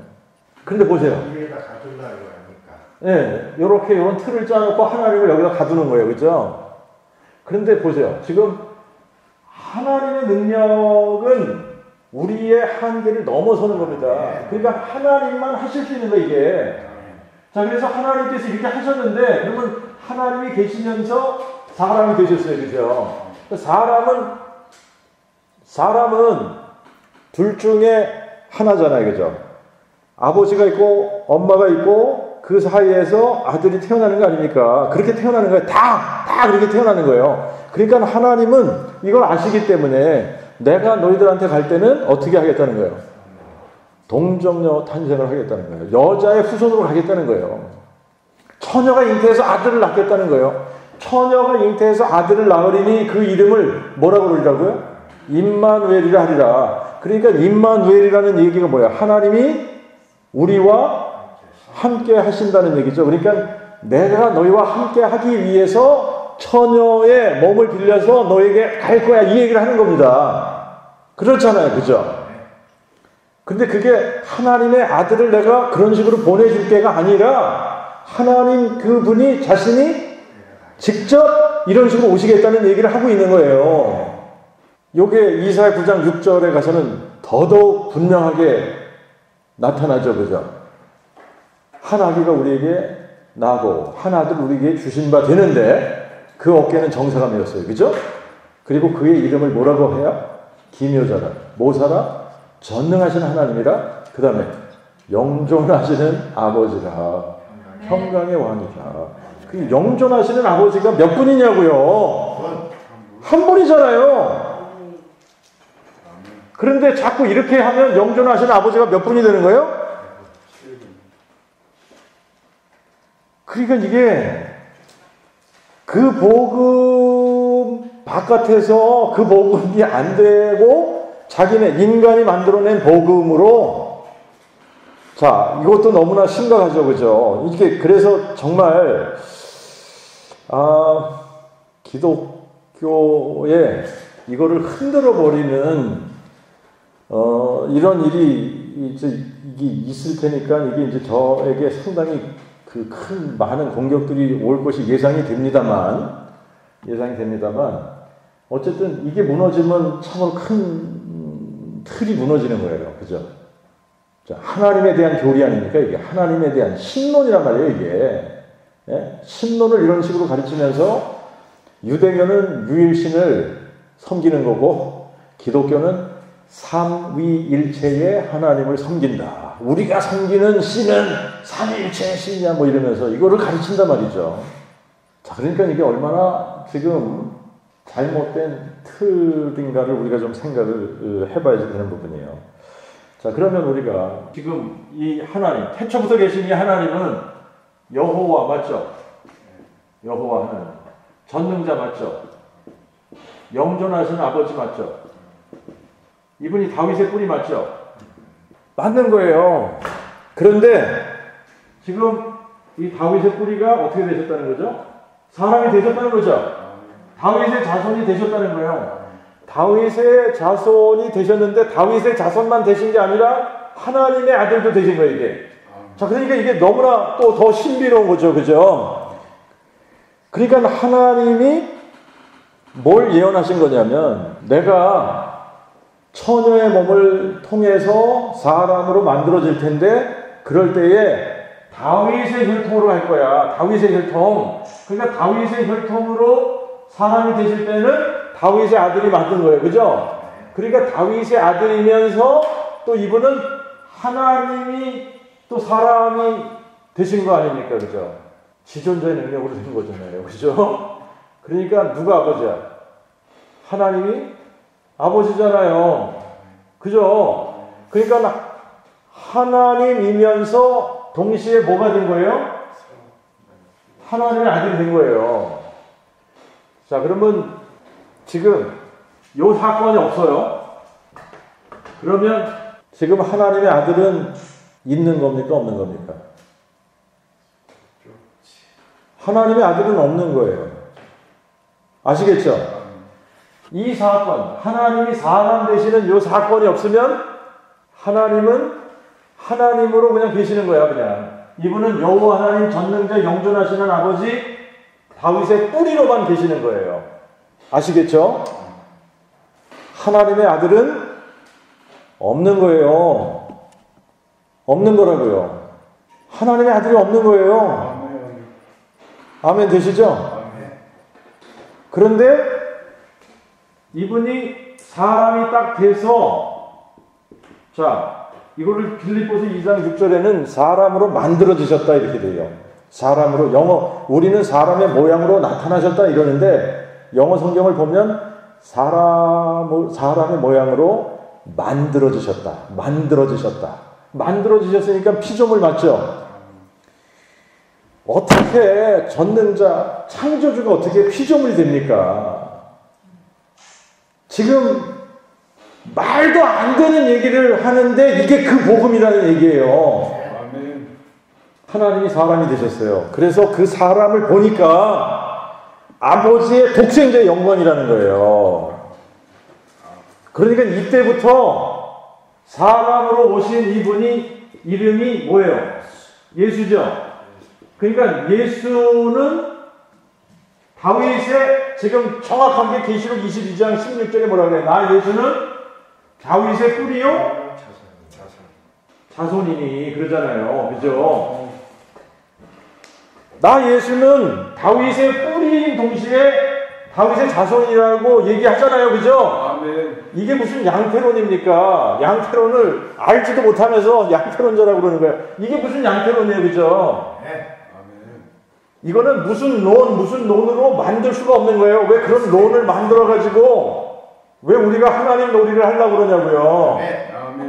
그런데 보세요. 여기에다 가둘라 이거 아닙니까? 네, 이런 틀을 짜놓고 하나님을 여기다 가두는 거예요. 그죠? 그런데 보세요. 지금 하나님의 능력은 우리의 한계를 넘어서는 겁니다. 그러니까 하나님만 하실 수 있는 거 이게. 자, 그래서 하나님께서 이렇게 하셨는데, 그러면 하나님이 계시면서 사람이 되셨어요. 그죠? 사람은 둘 중에 하나잖아요. 그죠? 아버지가 있고 엄마가 있고 그 사이에서 아들이 태어나는 거 아닙니까? 그렇게 태어나는 거예요. 다 그렇게 태어나는 거예요. 그러니까 하나님은 이걸 아시기 때문에 내가 너희들한테 갈 때는 어떻게 하겠다는 거예요? 동정녀 탄생을 하겠다는 거예요. 여자의 후손으로 가겠다는 거예요. 처녀가 잉태해서 아들을 낳겠다는 거예요. 처녀가 잉태해서 아들을 낳으리니 그 이름을 뭐라고 그러더라고요? 임마누엘이라 하리라. 그러니까 임마누엘이라는 얘기가 뭐야? 하나님이 우리와 함께 하신다는 얘기죠. 그러니까 내가 너희와 함께 하기 위해서 처녀의 몸을 빌려서 너에게 갈 거야, 이 얘기를 하는 겁니다. 그렇잖아요. 그죠? 근데 그게 하나님의 아들을 내가 그런 식으로 보내줄 게가 아니라 하나님 그분이 자신이 직접 이런 식으로 오시겠다는 얘기를 하고 있는 거예요. 요게 이사야 9장 6절에 가서는 더더욱 분명하게 나타나죠. 그죠? 한 아기가 우리에게 나고 한 아들 우리에게 주신 바 되는데 그 어깨는 정사가 메었어요. 그죠? 그리고 그의 이름을 뭐라고 해야? 기묘자라, 모사라, 전능하신 하나님이라, 그 다음에 영존하시는 아버지라, 평강의 왕이라. 그 영존하시는 아버지가 몇 분이냐고요? 한 분이잖아요. 그런데 자꾸 이렇게 하면 영존하시는 아버지가 몇 분이 되는 거예요? 그러니까 이게 그 복음 바깥에서 그 복음이 안 되고 자기네 인간이 만들어낸 복음으로, 자, 이것도 너무나 심각하죠. 그죠? 이게 그래서 정말 기독교에 이거를 흔들어 버리는 이런 일이 이게 있을 테니까 이게 이제 저에게 상당히 그 큰 많은 공격들이 올 것이 예상이 됩니다만 어쨌든 이게 무너지면 참으로 큰 틀이 무너지는 거예요. 그죠? 자, 하나님에 대한 교리 아닙니까? 이게 하나님에 대한 신론이란 말이에요. 이게 신론을 이런 식으로 가르치면서 유대교는 유일신을 섬기는 거고 기독교는 삼위일체의 하나님을 섬긴다. 우리가 섬기는 신은 삼위일체의 신이야 뭐 이러면서 이거를 가르친단 말이죠. 자, 그러니까 이게 얼마나 지금 잘못된 틀인가를 우리가 좀 생각을 해봐야지 되는 부분이에요. 자, 그러면 우리가 지금 이 하나님, 태초부터 계신 이 하나님은 여호와 맞죠? 여호와 하나님. 전능자 맞죠? 영존하신 아버지 맞죠? 이분이 다윗의 뿌리 맞죠? 맞는 거예요. 그런데 지금 이 다윗의 뿌리가 어떻게 되셨다는 거죠? 사람이 되셨다는 거죠? 다윗의 자손이 되셨다는 거예요. 다윗의 자손이 되셨는데 다윗의 자손만 되신 게 아니라 하나님의 아들도 되신 거예요, 이게. 자, 그러니까 이게 너무나 또 더 신비로운 거죠, 그죠? 그러니까 하나님이 뭘 예언하신 거냐면, 내가 처녀의 몸을 통해서 사람으로 만들어질 텐데, 그럴 때에 다윗의 혈통으로 할 거야. 다윗의 혈통. 그러니까 다윗의 혈통으로 사람이 되실 때는 다윗의 아들이 맞는 거예요. 그죠? 그러니까 다윗의 아들이면서 또 이분은 하나님이 또 사람이 되신 거 아닙니까? 그죠? 지존자의 능력으로 된 거잖아요. 그죠? 그러니까 누가 아버지야? 하나님이 아버지잖아요. 그죠? 그러니까 하나님이면서 동시에 뭐가 된 거예요? 하나님의 아들이 된 거예요. 자, 그러면 지금 요 사건이 없어요. 그러면 지금 하나님의 아들은 있는 겁니까? 없는 겁니까? 하나님의 아들은 없는 거예요. 아시겠죠? 이 사건, 하나님이 사람 되시는 요 사건이 없으면 하나님은 하나님으로 그냥 계시는 거야, 그냥. 이분은 여호와 하나님 전능자 영존하시는 아버지 다윗의 뿌리로만 계시는 거예요. 아시겠죠? 하나님의 아들은 없는 거예요. 없는 거라고요. 하나님의 아들이 없는 거예요. 아멘 되시죠? 그런데 이분이 사람이 딱 돼서, 자, 이거를 빌립보서 2장 6절에는 사람으로 만들어지셨다 이렇게 돼요. 사람으로, 우리는 사람의 모양으로 나타나셨다 이러는데 영어 성경을 보면 사람의 모양으로 만들어지셨다. 만들어지셨으니까 피조물 맞죠? 어떻게 전능자, 창조주가 어떻게 피조물이 됩니까? 지금 말도 안 되는 얘기를 하는데 이게 그 복음이라는 얘기예요. 하나님이 사람이 되셨어요. 그래서 그 사람을 보니까 아버지의 독생자의 영광이라는 거예요. 그러니까 이때부터 사람으로 오신 이분이 이름이 뭐예요? 예수죠. 그러니까 예수는 다윗의, 지금 정확하게 계시록 22장 16절에 뭐라고 그래요? 나 예수는 다윗의 뿌리요? 자손이니 그러잖아요. 그죠? 나 예수는 다윗의 뿌리인 동시에 다윗의 자손이라고 얘기하잖아요. 그죠? 아멘. 이게 무슨 양태론입니까? 양태론을 알지도 못하면서 양태론자라고 그러는 거예요. 이게 무슨 양태론이에요. 그죠? 네. 이거는 무슨 논으로 만들 수가 없는 거예요. 왜 그런 논을 만들어가지고 왜 우리가 하나님 놀이를 하려고 그러냐고요.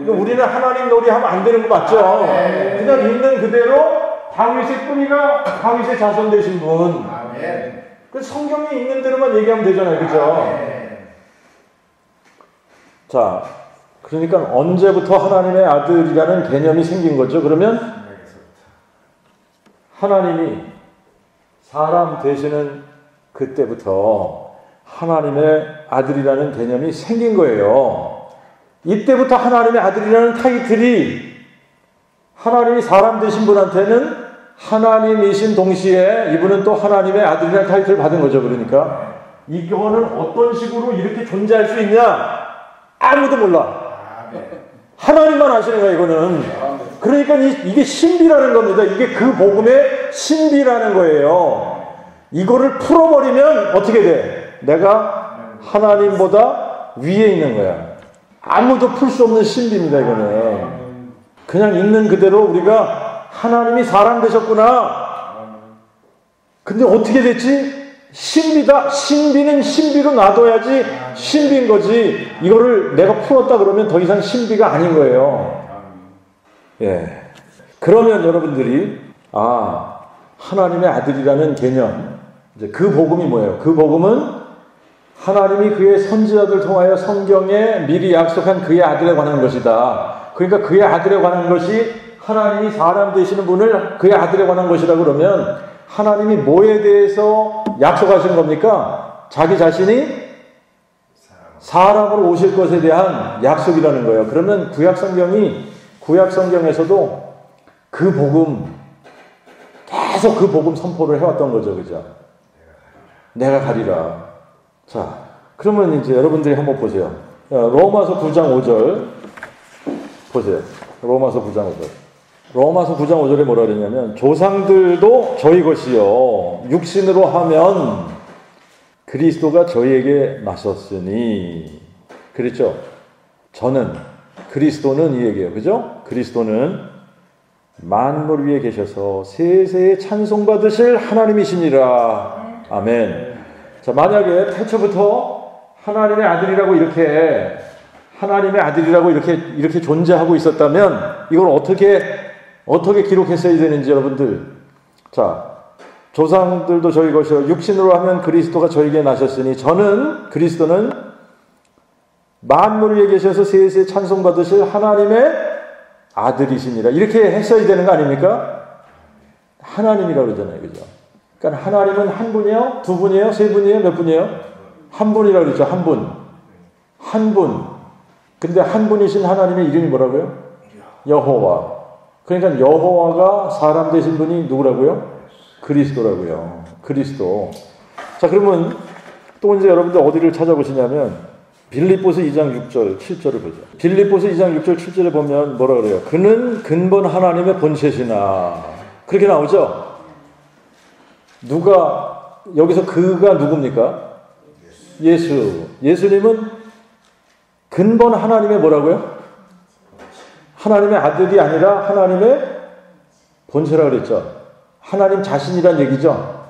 우리는 하나님 놀이 하면 안 되는 거 맞죠? 그냥 있는 그대로 다윗의 뿌리가 다윗의 자손 되신 분. 그 성경에 있는 대로만 얘기하면 되잖아요. 그죠? 자, 그러니까 언제부터 하나님의 아들이라는 개념이 생긴 거죠? 그러면 하나님이 사람 되시는 그때부터 하나님의 아들이라는 개념이 생긴 거예요. 이때부터 하나님의 아들이라는 타이틀이 하나님이 사람 되신 분한테는 하나님이신 동시에 이분은 또 하나님의 아들이라는 타이틀을 받은 거죠. 그러니까 이거는 어떤 식으로 이렇게 존재할 수 있냐? 아무도 몰라. 하나님만 아시는 거야, 이거는. 그러니까 이게 신비라는 겁니다. 이게 그 복음의 신비라는 거예요. 이거를 풀어버리면 어떻게 돼? 내가 하나님보다 위에 있는 거야. 아무도 풀 수 없는 신비입니다, 이거는. 그냥 있는 그대로 우리가 하나님이 사람 되셨구나. 근데 어떻게 됐지? 신비다. 신비는 신비로 놔둬야지 신비인 거지. 이거를 내가 풀었다 그러면 더 이상 신비가 아닌 거예요. 예. 그러면 여러분들이 하나님의 아들이라는 개념, 이제 그 복음이 뭐예요? 그 복음은 하나님이 그의 선지자들 통하여 성경에 미리 약속한 그의 아들에 관한 것이다. 그러니까 그의 아들에 관한 것이 하나님이 사람 되시는 분을 그의 아들에 관한 것이라 그러면 하나님이 뭐에 대해서 약속하신 겁니까? 자기 자신이 사람으로 오실 것에 대한 약속이라는 거예요. 그러면 구약 성경에서도 그 복음, 계속 그 복음 선포를 해왔던 거죠. 그죠? 내가 가리라. 자, 그러면 이제 여러분들이 한번 보세요. 로마서 9장 5절 보세요. 로마서 9장 5절. 로마서 9장 5절에 뭐라 그러냐면 조상들도 저희 것이요 육신으로 하면 그리스도가 저희에게 나셨으니 그렇죠? 그리스도는 이 얘기예요. 그죠? 그리스도는 만물 위에 계셔서 세세에 찬송받으실 하나님이시니라. 아멘. 자, 만약에 태초부터 하나님의 아들이라고 이렇게 존재하고 있었다면 이걸 어떻게 기록했어야 되는지 여러분들. 자, 조상들도 저희 것이요 육신으로 하면 그리스도가 저에게 나셨으니 그리스도는 만물 위에 계셔서 세세에 찬송받으실 하나님의 아들이시니라. 이렇게 했어야 되는 거 아닙니까? 하나님이라고 그러잖아요. 그죠? 그러니까 하나님은 한 분이에요? 두 분이에요? 세 분이에요? 몇 분이에요? 한 분이라고 그러죠. 한 분. 한 분. 근데 한 분이신 하나님의 이름이 뭐라고요? 여호와. 그러니까 여호와가 사람 되신 분이 누구라고요? 그리스도라고요. 그리스도. 자, 그러면 또 이제 여러분들 어디를 찾아보시냐면 빌립보서 2장 6절, 7절을 보죠. 빌립보서 2장 6절, 7절에 보면 뭐라 그래요? 그는 근본 하나님의 본체시나. 그렇게 나오죠? 여기서 그가 누굽니까? 예수님은 근본 하나님의 뭐라고요? 하나님의 아들이 아니라 하나님의 본체라고 그랬죠. 하나님 자신이란 얘기죠.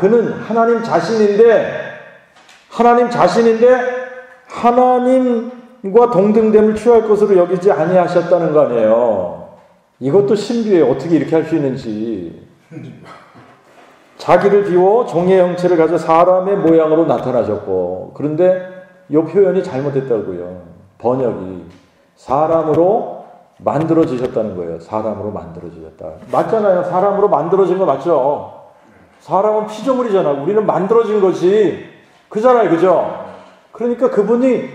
그는 하나님 자신인데 하나님과 동등됨을 취할 것으로 여기지 아니하셨다는 거 아니에요. 이것도 신비해요. 어떻게 이렇게 할 수 있는지. 자기를 비워 종의 형체를 가져 사람의 모양으로 나타나셨고, 그런데 이 표현이 잘못됐다고요. 번역이. 사람으로 만들어지셨다는 거예요. 사람으로 만들어지셨다. 맞잖아요. 사람으로 만들어진 거 맞죠? 사람은 피조물이잖아. 우리는 만들어진 거지. 그잖아요. 그죠? 그러니까 그분이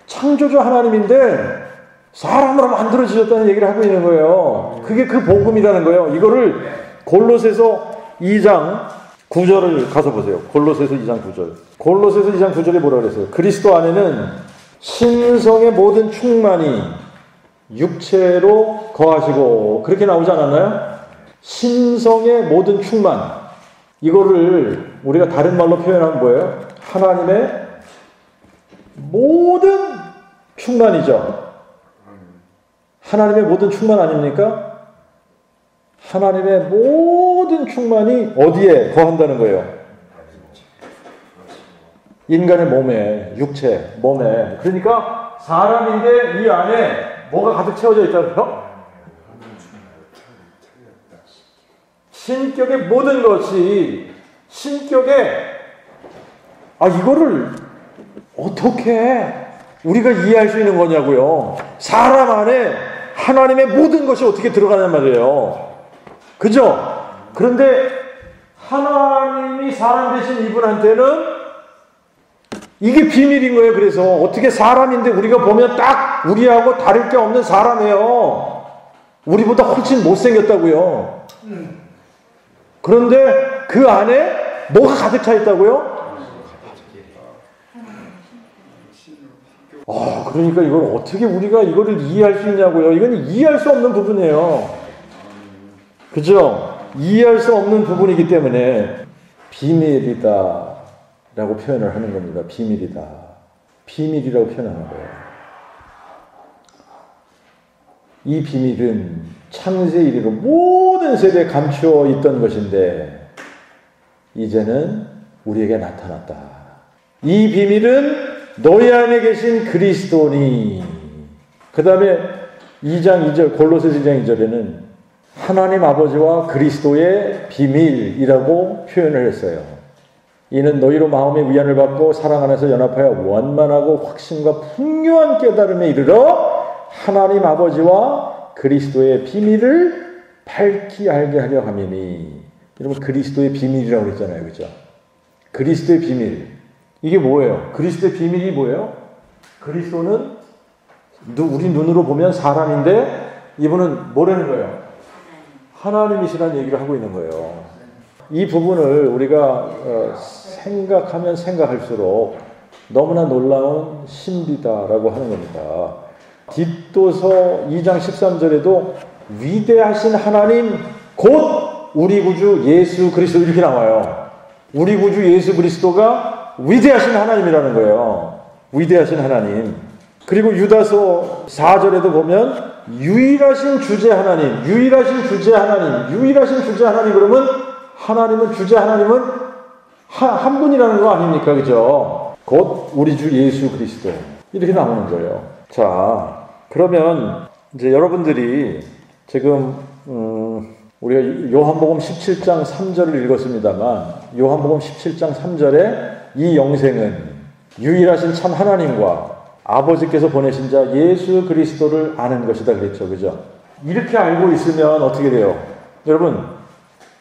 창조주 하나님인데 사람으로 만들어지셨다는 얘기를 하고 있는 거예요. 그게 그 복음이라는 거예요. 이거를 골로새서 2장 9절을 가서 보세요. 골로새서 2장 9절. 골로새서 2장 9절에 뭐라고 그랬어요? 그리스도 안에는 신성의 모든 충만이 육체로 거하시고, 그렇게 나오지 않았나요? 신성의 모든 충만. 이거를 우리가 다른 말로 표현하면 뭐예요? 하나님의 모든 충만이죠. 하나님의 모든 충만 아닙니까? 하나님의 모든 충만이 어디에 거한다는 거예요? 인간의 몸에, 육체, 몸에. 그러니까 사람인데 이 안에 뭐가 가득 채워져 있다고요? 신격의 모든 것이 이거를 어떻게 우리가 이해할 수 있는 거냐고요. 사람 안에 하나님의 모든 것이 어떻게 들어가냔 말이에요. 그죠? 그런데 하나님이 사람 되신 이분한테는 이게 비밀인 거예요. 그래서 어떻게 사람인데 우리가 보면 딱 우리하고 다를 게 없는 사람이에요. 우리보다 훨씬 못생겼다고요. 그런데 그 안에 뭐가 가득 차 있다고요? 그러니까 이걸 어떻게 우리가 이거를 이해할 수 있냐고요. 이건 이해할 수 없는 부분이에요. 그죠? 이해할 수 없는 부분이기 때문에 비밀이다 라고 표현을 하는 겁니다. 비밀이다. 비밀이라고 표현하는 거예요. 이 비밀은 창세 이래로 모든 세대에 감추어 있던 것인데 이제는 우리에게 나타났다. 이 비밀은 너희 안에 계신 그리스도니. 그 다음에 2장 2절 골로새서 2장 2절에는 하나님 아버지와 그리스도의 비밀이라고 표현을 했어요. 이는 너희로 마음의 위안을 받고 사랑 안에서 연합하여 원만하고 확신과 풍요한 깨달음에 이르러 하나님 아버지와 그리스도의 비밀을 밝히 알게 하려 함이니. 여러분 그리스도의 비밀이라고 그랬잖아요. 그죠? 그리스도의 비밀. 이게 뭐예요? 그리스도의 비밀이 뭐예요? 그리스도는 우리 눈으로 보면 사람인데 이분은 뭐라는 거예요? 하나님이시라는 얘기를 하고 있는 거예요. 이 부분을 우리가 생각하면 생각할수록 너무나 놀라운 신비다라고 하는 겁니다. 디도서 2장 13절에도 위대하신 하나님 곧 우리 구주 예수 그리스도 이렇게 나와요. 우리 구주 예수 그리스도가 위대하신 하나님이라는 거예요. 위대하신 하나님. 그리고 유다서 4절에도 보면 유일하신 주제 하나님, 유일하신 주제 하나님, 유일하신 주제 하나님. 그러면 하나님은 주제 하나님은 한 분이라는 거 아닙니까? 그죠? 곧 우리 주 예수 그리스도. 이렇게 나오는 거예요. 자, 그러면 이제 여러분들이 지금 우리가 요한복음 17장 3절을 읽었습니다만 요한복음 17장 3절에 이 영생은 유일하신 참 하나님과 아버지께서 보내신 자 예수 그리스도를 아는 것이다 그랬죠. 그죠? 이렇게 알고 있으면 어떻게 돼요? 여러분,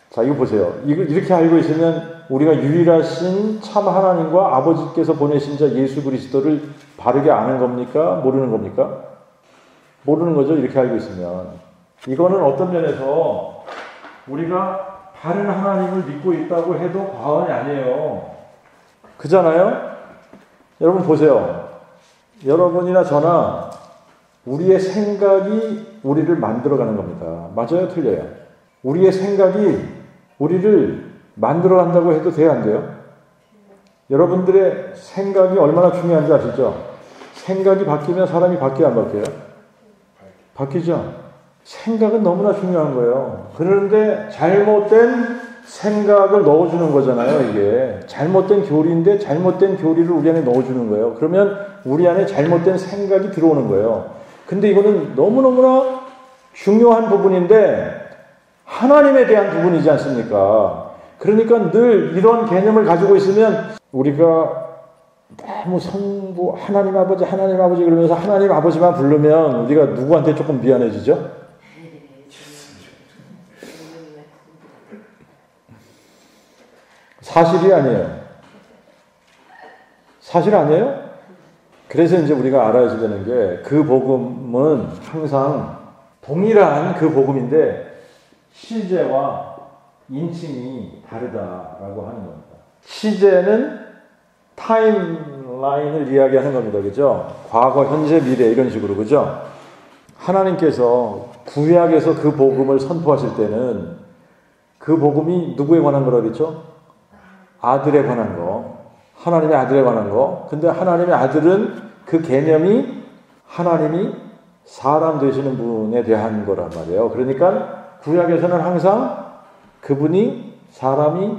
자, 이거 보세요. 이렇게 알고 있으면 우리가 유일하신 참 하나님과 아버지께서 보내신 자 예수 그리스도를 바르게 아는 겁니까? 모르는 겁니까? 모르는 거죠. 이렇게 알고 있으면. 이거는 어떤 면에서 우리가 다른 하나님을 믿고 있다고 해도 과언이 아니에요. 그잖아요? 여러분 보세요. 여러분이나 저나 우리의 생각이 우리를 만들어가는 겁니다. 맞아요? 틀려요? 우리의 생각이 우리를 만들어간다고 해도 돼요? 안 돼요? 여러분들의 생각이 얼마나 중요한지 아시죠? 생각이 바뀌면 사람이 바뀌어요? 안 바뀌어요? 바뀌죠? 생각은 너무나 중요한 거예요. 그런데 잘못된 생각을 넣어주는 거잖아요, 이게. 잘못된 교리인데 잘못된 교리를 우리 안에 넣어주는 거예요. 그러면 우리 안에 잘못된 생각이 들어오는 거예요. 근데 이거는 너무너무나 중요한 부분인데 하나님에 대한 부분이지 않습니까? 그러니까 늘 이런 개념을 가지고 있으면 우리가 너무 성부, 하나님 아버지 그러면서 하나님 아버지만 부르면 우리가 누구한테 조금 미안해지죠? 사실이 아니에요. 사실 아니에요? 그래서 이제 우리가 알아야 되는 게 그 복음은 항상 동일한 그 복음인데 시제와 인칭이 다르다라고 하는 겁니다. 시제는 타임라인을 이야기하는 겁니다. 그죠? 과거, 현재, 미래 이런 식으로. 그죠? 하나님께서 구약에서 그 복음을 선포하실 때는 그 복음이 누구에 관한 거라고 그랬죠? 아들에 관한 거. 하나님의 아들에 관한 거. 근데 하나님의 아들은 그 개념이 하나님이 사람 되시는 분에 대한 거란 말이에요. 그러니까 구약에서는 항상 그분이 사람이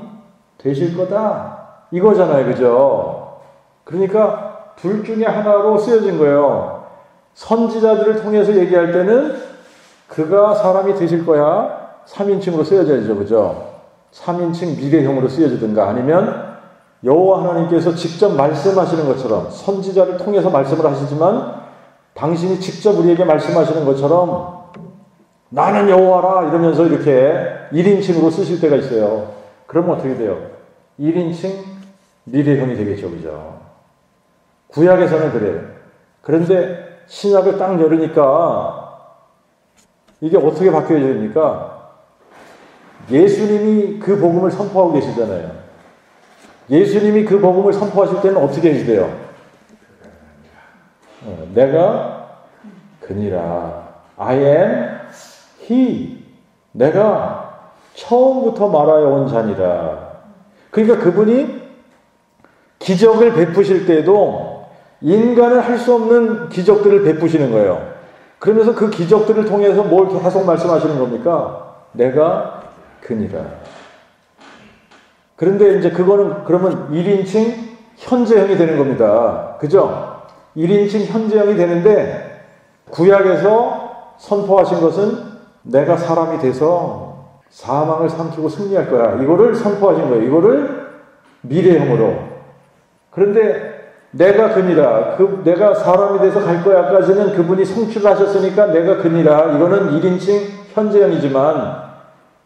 되실 거다. 이거잖아요. 그죠? 그러니까 둘 중에 하나로 쓰여진 거예요. 선지자들을 통해서 얘기할 때는 그가 사람이 되실 거야. 3인칭으로 쓰여져야죠. 그죠? 3인칭 미래형으로 쓰여지든가 아니면 여호와 하나님께서 직접 말씀하시는 것처럼 선지자를 통해서 말씀을 하시지만 당신이 직접 우리에게 말씀하시는 것처럼 나는 여호와라 이러면서 이렇게 1인칭으로 쓰실 때가 있어요. 그러면 어떻게 돼요? 1인칭 미래형이 되겠죠. 그죠? 구약에서는 그래요. 그런데 신약을 딱 열으니까 이게 어떻게 바뀌어야 됩니까? 예수님이 그 복음을 선포하고 계시잖아요. 예수님이 그 복음을 선포하실 때는 어떻게 해주세요? 내가 그니라. I am he. 내가 처음부터 말하여 온 자니라. 그러니까 그분이 기적을 베푸실 때에도 인간은 할 수 없는 기적들을 베푸시는 거예요. 그러면서 그 기적들을 통해서 뭘 계속 말씀하시는 겁니까? 내가 그니라. 그런데 이제 그거는 그러면 1인칭 현재형이 되는 겁니다. 그죠? 1인칭 현재형이 되는데 구약에서 선포하신 것은 내가 사람이 돼서 사망을 삼키고 승리할 거야. 이거를 선포하신 거예요. 이거를 미래형으로. 그런데 내가 그니라. 내가 사람이 돼서 갈 거야까지는 그분이 성취를 하셨으니까 내가 그니라. 이거는 1인칭 현재형이지만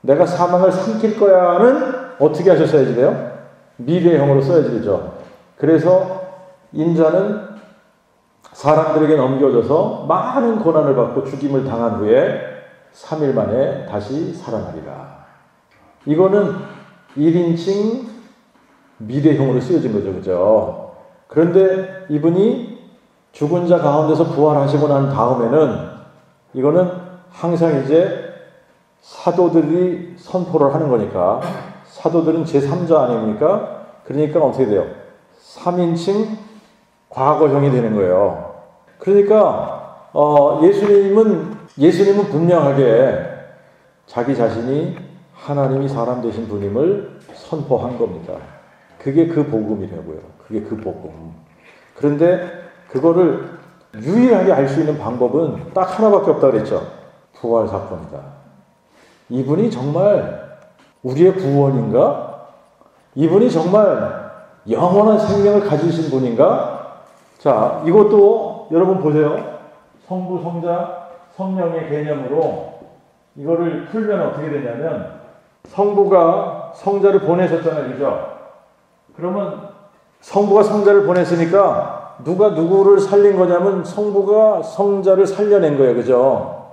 내가 사망을 삼킬 거야는 어떻게 하셨어야지 돼요? 미래형으로 써야지 되죠. 그래서 인자는 사람들에게 넘겨져서 많은 고난을 받고 죽임을 당한 후에 3일 만에 다시 살아나리라. 이거는 1인칭 미래형으로 쓰여진 거죠. 그죠? 그런데 이분이 죽은 자 가운데서 부활하시고 난 다음에는 이거는 항상 이제 사도들이 선포를 하는 거니까 사도들은 제3자 아닙니까? 그러니까 어떻게 돼요? 3인칭 과거형이 되는 거예요. 그러니까 예수님은 분명하게 자기 자신이 하나님이 사람 되신 분임을 선포한 겁니다. 그게 그 복음이라고요. 그게 그 복음. 그런데 그거를 유일하게 알 수 있는 방법은 딱 하나밖에 없다고 그랬죠. 부활 사건이다. 이분이 정말 우리의 구원인가? 이분이 정말 영원한 생명을 가지신 분인가? 자, 이것도 여러분 보세요. 성부, 성자, 성령의 개념으로 이거를 풀면 어떻게 되냐면 성부가 성자를 보내셨잖아요. 그죠? 그러면 성부가 성자를 보냈으니까 누가 누구를 살린 거냐면 성부가 성자를 살려낸 거예요. 그죠?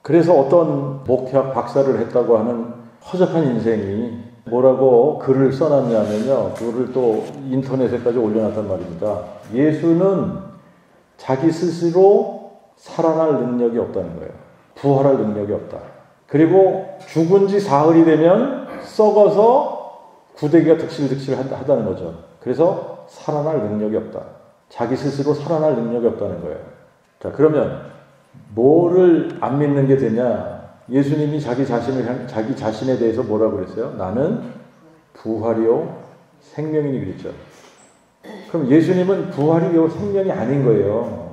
그래서 어떤 목회학 박사를 했다고 하는 허접한 인생이 뭐라고 글을 써놨냐면요. 그거를 또 인터넷에까지 올려놨단 말입니다. 예수는 자기 스스로 살아날 능력이 없다는 거예요. 부활할 능력이 없다. 그리고 죽은 지 사흘이 되면 썩어서 구데기가 득실득실 하다는 거죠. 그래서 살아날 능력이 없다. 자기 스스로 살아날 능력이 없다는 거예요. 자, 그러면 뭐를 안 믿는 게 되냐? 예수님이 자기 자신에 대해서 뭐라고 그랬어요? 나는 부활이요 생명이니 그랬죠. 그럼 예수님은 부활이요 생명이 아닌 거예요.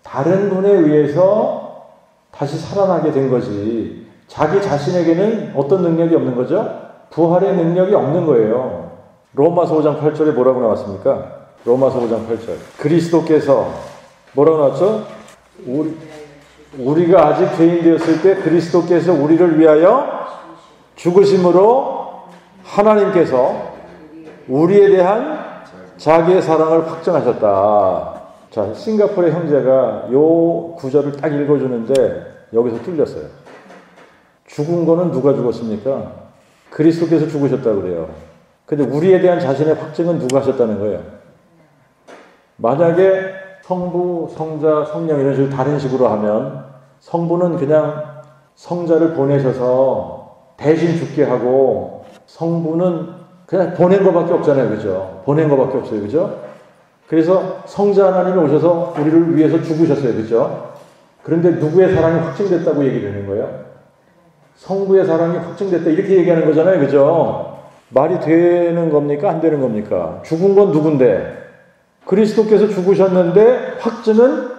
다른 분에 의해서 다시 살아나게 된 거지. 자기 자신에게는 어떤 능력이 없는 거죠? 부활의 능력이 없는 거예요. 로마서 5장 8절에 뭐라고 나왔습니까? 로마서 5장 8절. 그리스도께서 뭐라고 나왔죠? 우리가 아직 죄인 되었을 때 그리스도께서 우리를 위하여 죽으심으로 하나님께서 우리에 대한 자기의 사랑을 확정하셨다. 자, 싱가포르의 형제가 요 구절을 딱 읽어주는데 여기서 뚫렸어요. 죽은 거는 누가 죽었습니까? 그리스도께서 죽으셨다고 그래요. 근데 우리에 대한 자신의 확증은 누가 하셨다는 거예요? 만약에 성부, 성자, 성령 이런 식으로 다른 식으로 하면 성부는 그냥 성자를 보내셔서 대신 죽게 하고 성부는 그냥 보낸 것밖에 없잖아요. 그죠? 보낸 것밖에 없어요. 그죠? 그래서 성자 하나님이 오셔서 우리를 위해서 죽으셨어요. 그죠? 그런데 누구의 사랑이 확증됐다고 얘기를 하는 거예요? 성부의 사랑이 확증됐다 이렇게 얘기하는 거잖아요. 그죠? 말이 되는 겁니까? 안 되는 겁니까? 죽은 건 누군데? 그리스도께서 죽으셨는데 확증은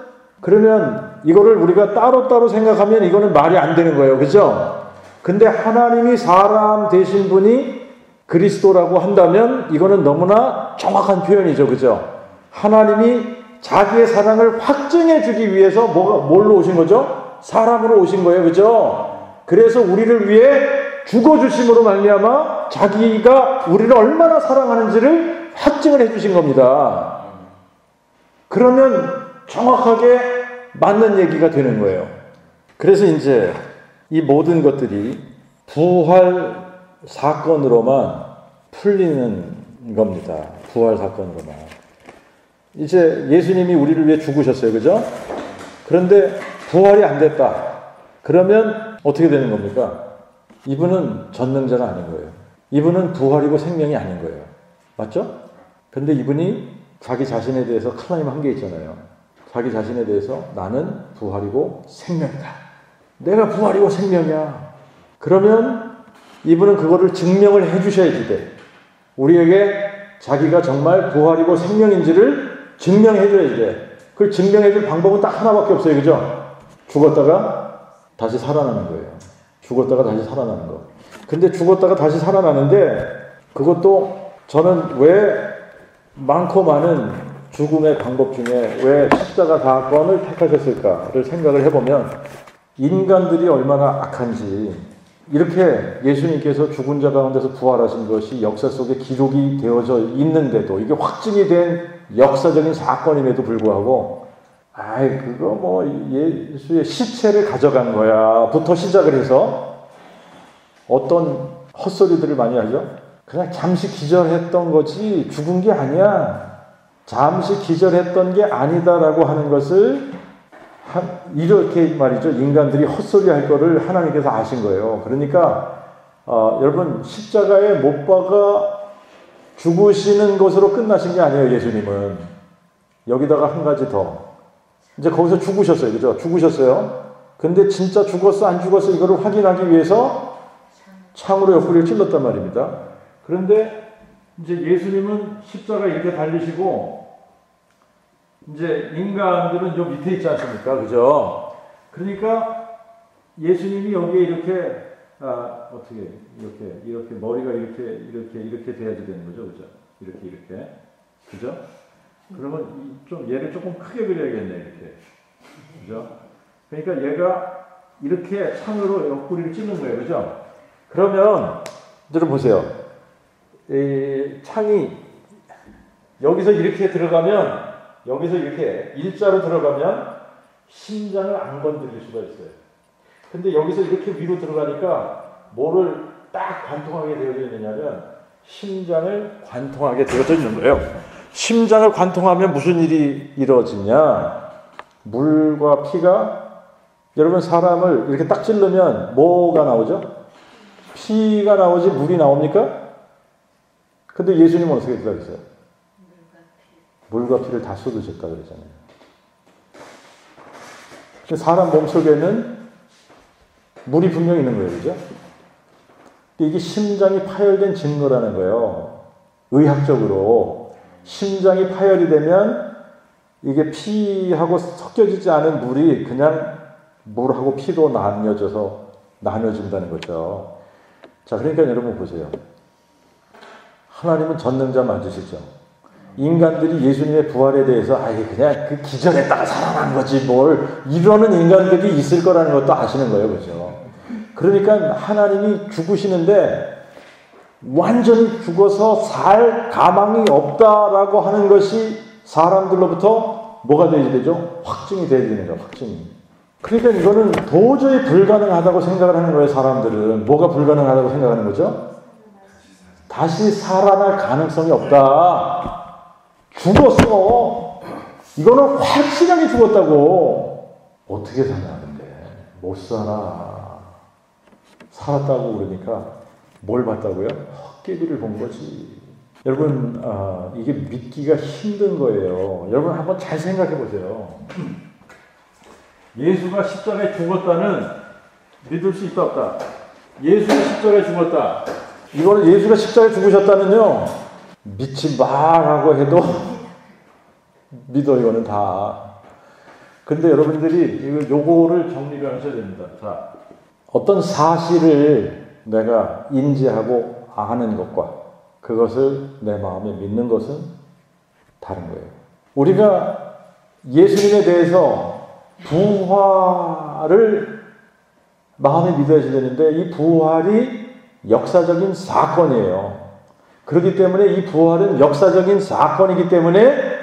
그러면 이거를 우리가 따로따로 생각하면 이거는 말이 안 되는 거예요. 그죠? 근데 하나님이 사람 되신 분이 그리스도라고 한다면 이거는 너무나 정확한 표현이죠. 그죠? 하나님이 자기의 사랑을 확증해 주기 위해서 뭘로 오신 거죠? 사람으로 오신 거예요. 그죠? 그래서 우리를 위해 죽어주심으로 말미암아 자기가 우리를 얼마나 사랑하는지를 확증을 해주신 겁니다. 그러면 정확하게 맞는 얘기가 되는 거예요. 그래서 이제 이 모든 것들이 부활 사건으로만 풀리는 겁니다. 부활 사건으로만. 이제 예수님이 우리를 위해 죽으셨어요. 그죠? 그런데 부활이 안 됐다. 그러면 어떻게 되는 겁니까? 이분은 전능자가 아닌 거예요. 이분은 부활이고 생명이 아닌 거예요. 맞죠? 근데 이분이 자기 자신에 대해서 하나님 한 게 있잖아요. 자기 자신에 대해서 나는 부활이고 생명이다. 내가 부활이고 생명이야. 그러면 이분은 그거를 증명을 해 주셔야지 돼. 우리에게 자기가 정말 부활이고 생명인지를 증명해줘야 돼. 그걸 증명해줄 방법은 딱 하나밖에 없어요. 그죠? 죽었다가 다시 살아나는 거예요. 죽었다가 다시 살아나는 거. 근데 죽었다가 다시 살아나는데 그것도 저는 왜 많고 많은 죽음의 방법 중에 왜 십자가 사건을 택하셨을까를 생각을 해보면 인간들이 얼마나 악한지 이렇게 예수님께서 죽은 자 가운데서 부활하신 것이 역사 속에 기록이 되어져 있는데도 이게 확증이 된 역사적인 사건임에도 불구하고 그거 뭐 예수의 시체를 가져간 거야 부터 시작을 해서 어떤 헛소리들을 많이 하죠. 그냥 잠시 기절했던 거지 죽은 게 아니야. 잠시 기절했던 게 아니다라고 하는 것을 이렇게 말이죠. 인간들이 헛소리 할 거를 하나님께서 아신 거예요. 그러니까 여러분 십자가에 못 박아 죽으시는 것으로 끝나신 게 아니에요. 예수님은 여기다가 한 가지 더 이제 거기서 죽으셨어요. 그죠? 죽으셨어요. 근데 진짜 죽었어 안 죽었어 이거를 확인하기 위해서 창으로 옆구리를 찔렀단 말입니다. 그런데 이제 예수님은 십자가 이렇게 달리시고 이제 인간들은 요 밑에 있지 않습니까? 그죠? 그러니까 예수님이 여기에 이렇게 어떻게 이렇게 머리가 이렇게 돼야지 되는 거죠, 그죠? 이렇게 그죠? 그러면 좀 얘를 조금 크게 그려야겠네 이렇게 그죠? 그러니까 얘가 이렇게 창으로 옆구리를 찌는 거예요, 그죠? 그러면 여러분 보세요. 이 창이 여기서 이렇게 들어가면 여기서 이렇게 일자로 들어가면 심장을 안 건드릴 수가 있어요. 근데 여기서 이렇게 위로 들어가니까 뭐를 딱 관통하게 되어져 있느냐면 심장을 관통하게 되어져 있는 거예요. 심장을 관통하면 무슨 일이 이루어지냐? 물과 피가 여러분 사람을 이렇게 딱 찌르면 뭐가 나오죠? 피가 나오지 물이 나옵니까? 근데 예수님은 어떻게 기다렸어요? 물과 피를 다 쏟으셨다 그랬잖아요. 사람 몸속에는 물이 분명히 있는 거예요. 그죠? 이게 심장이 파열된 증거라는 거예요. 의학적으로. 심장이 파열이 되면 이게 피하고 섞여지지 않은 물이 그냥 물하고 피로 나뉘어진다는 거죠. 자, 그러니까 여러분 보세요. 하나님은 전능자 맞으시죠? 인간들이 예수님의 부활에 대해서 그냥 그 기절했다가 살아난 거지 뭘 이러는 인간들이 있을 거라는 것도 아시는 거예요. 그죠? 그러니까 하나님이 죽으시는데 완전히 죽어서 살 가망이 없다라고 하는 것이 사람들로부터 뭐가 되어야 되죠? 확증이 되어야 되는 거예요. 확증이. 그러니까 이거는 도저히 불가능하다고 생각을 하는 거예요. 사람들은. 뭐가 불가능하다고 생각하는 거죠? 다시 살아날 가능성이 없다. 죽었어. 이거는 확실하게 죽었다고. 어떻게 사냐 근데. 못 살아. 살았다고 그러니까 뭘 봤다고요? 헛개비를 본 거지. 여러분 이게 믿기가 힘든 거예요. 여러분 한번 잘 생각해 보세요. 예수가 십자가에 죽었다는 믿을 수 있다 없다? 예수가 십자가에 죽었다. 이거는 예수가 십자가에 죽으셨다는요. 믿지 말라고 해도 믿어 이거는 다. 근데 여러분들이 요거를 정리를 하셔야 됩니다. 자, 어떤 사실을 내가 인지하고 아는 것과 그것을 내 마음에 믿는 것은 다른 거예요. 우리가 예수님에 대해서 부활을 마음에 믿어야 되는데 이 부활이 역사적인 사건이에요. 그렇기 때문에 이 부활은 역사적인 사건이기 때문에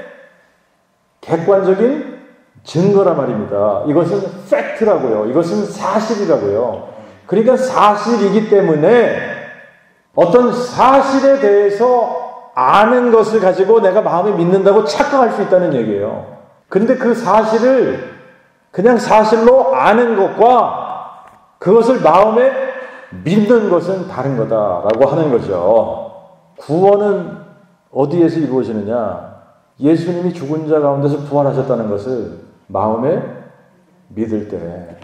객관적인 증거란 말입니다. 이것은 팩트라고요. 이것은 사실이라고요. 그러니까 사실이기 때문에 어떤 사실에 대해서 아는 것을 가지고 내가 마음에 믿는다고 착각할 수 있다는 얘기예요. 근데 그 사실을 그냥 사실로 아는 것과 그것을 마음에 믿는 것은 다른 거다라고 하는 거죠. 구원은 어디에서 이루어지느냐? 예수님이 죽은 자 가운데서 부활하셨다는 것을 마음에 믿을 때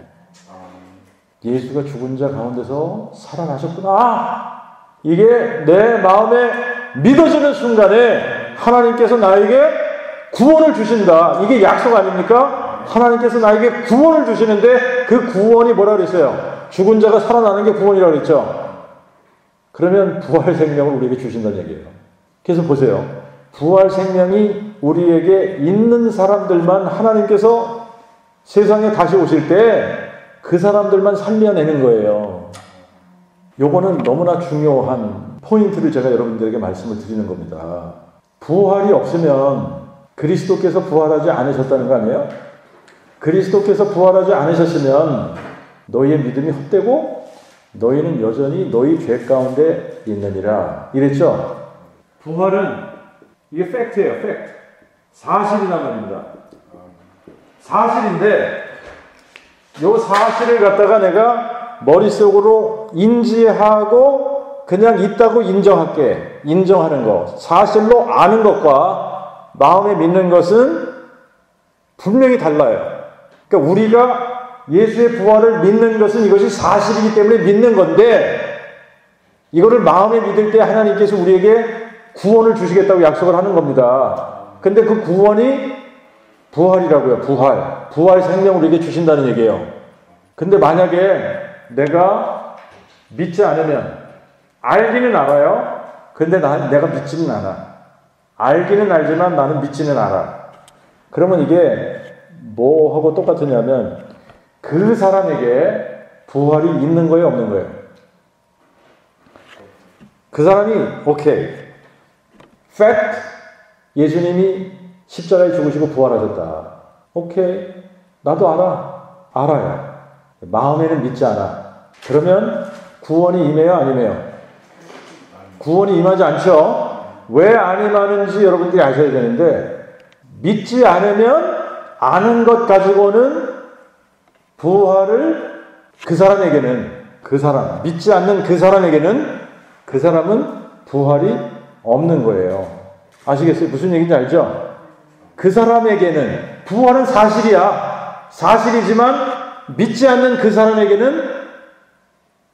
예수가 죽은 자 가운데서 살아나셨구나. 이게 내 마음에 믿어지는 순간에 하나님께서 나에게 구원을 주신다. 이게 약속 아닙니까? 하나님께서 나에게 구원을 주시는데 그 구원이 뭐라 그랬어요? 죽은 자가 살아나는 게 구원이라고 그랬죠. 그러면 부활 생명을 우리에게 주신다는 얘기예요. 그래서 보세요. 부활 생명이 우리에게 있는 사람들만 하나님께서 세상에 다시 오실 때 그 사람들만 살려내는 거예요. 요거는 너무나 중요한 포인트를 제가 여러분들에게 말씀을 드리는 겁니다. 부활이 없으면 그리스도께서 부활하지 않으셨다는 거 아니에요? 그리스도께서 부활하지 않으셨으면 너희의 믿음이 헛되고 너희는 여전히 너희 죄 가운데 있느니라. 이랬죠? 부활은 이게 팩트예요. 팩트. 사실이란 말입니다. 사실인데 요 사실을 갖다가 내가 머릿속으로 인지하고 그냥 있다고 인정할게. 인정하는 거. 사실로 아는 것과 마음에 믿는 것은 분명히 달라요. 그러니까 우리가 예수의 부활을 믿는 것은 이것이 사실이기 때문에 믿는 건데 이거를 마음에 믿을 때 하나님께서 우리에게 구원을 주시겠다고 약속을 하는 겁니다. 근데 그 구원이 부활이라고요. 부활 생명을 우리에게 주신다는 얘기예요. 근데 만약에 내가 믿지 않으면 알기는 알아요. 근데 내가 믿지는 않아. 알기는 알지만 나는 믿지는 않아. 그러면 이게 뭐하고 똑같으냐면 그 사람에게 부활이 있는 거예요, 없는 거예요? 그 사람이 오케이. fact. 예수님이 십자가에 죽으시고 부활하셨다. 오케이. 나도 알아요. 마음에는 믿지 않아. 그러면 구원이 임해요, 안 임해요? 구원이 임하지 않죠? 왜 안 임하는지 여러분들이 아셔야 되는데 믿지 않으면 아는 것 가지고는 부활을 믿지 않는 그 사람에게는 그 사람은 부활이 없는 거예요. 아시겠어요? 무슨 얘기인지 알죠? 그 사람에게는 부활은 사실이야. 사실이지만 믿지 않는 그 사람에게는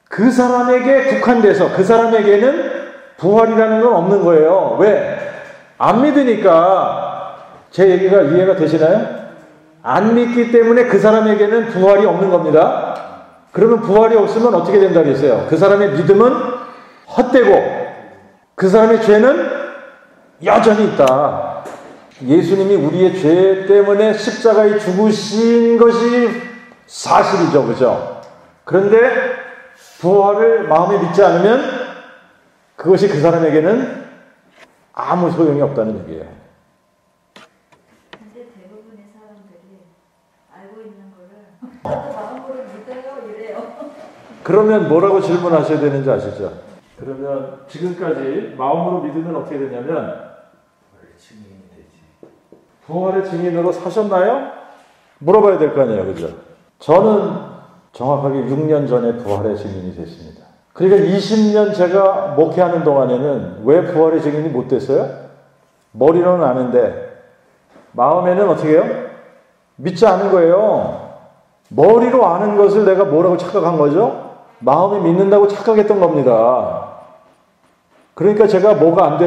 그 사람에게 국한돼서 그 사람에게는 부활이라는 건 없는 거예요. 왜? 안 믿으니까. 제 얘기가 이해가 되시나요? 안 믿기 때문에 그 사람에게는 부활이 없는 겁니다. 그러면 부활이 없으면 어떻게 된다 그랬어요? 그 사람의 믿음은 헛되고 그 사람의 죄는 여전히 있다. 예수님이 우리의 죄 때문에 십자가에 죽으신 것이 사실이죠. 그죠? 그런데 부활을 마음에 믿지 않으면 그것이 그 사람에게는 아무 소용이 없다는 얘기예요. 근데 대부분의 사람들이 알고 있는 거를 나도 마음으로 믿어요 이래요. 그러면 뭐라고 질문하셔야 되는지 아시죠? 그러면 지금까지 마음으로 믿으면 어떻게 되냐면 증인이 되지. 부활의 증인으로 사셨나요? 물어봐야 될 거 아니에요. 그죠? 저는 정확하게 6년 전에 부활의 증인이 됐습니다. 그러니까 20년 제가 목회하는 동안에는 왜 부활의 증인이 못 됐어요? 머리로는 아는데 마음에는 어떻게 해요? 믿지 않은 거예요. 머리로 아는 것을 내가 뭐라고 착각한 거죠? 마음에 믿는다고 착각했던 겁니다. 그러니까 제가 뭐가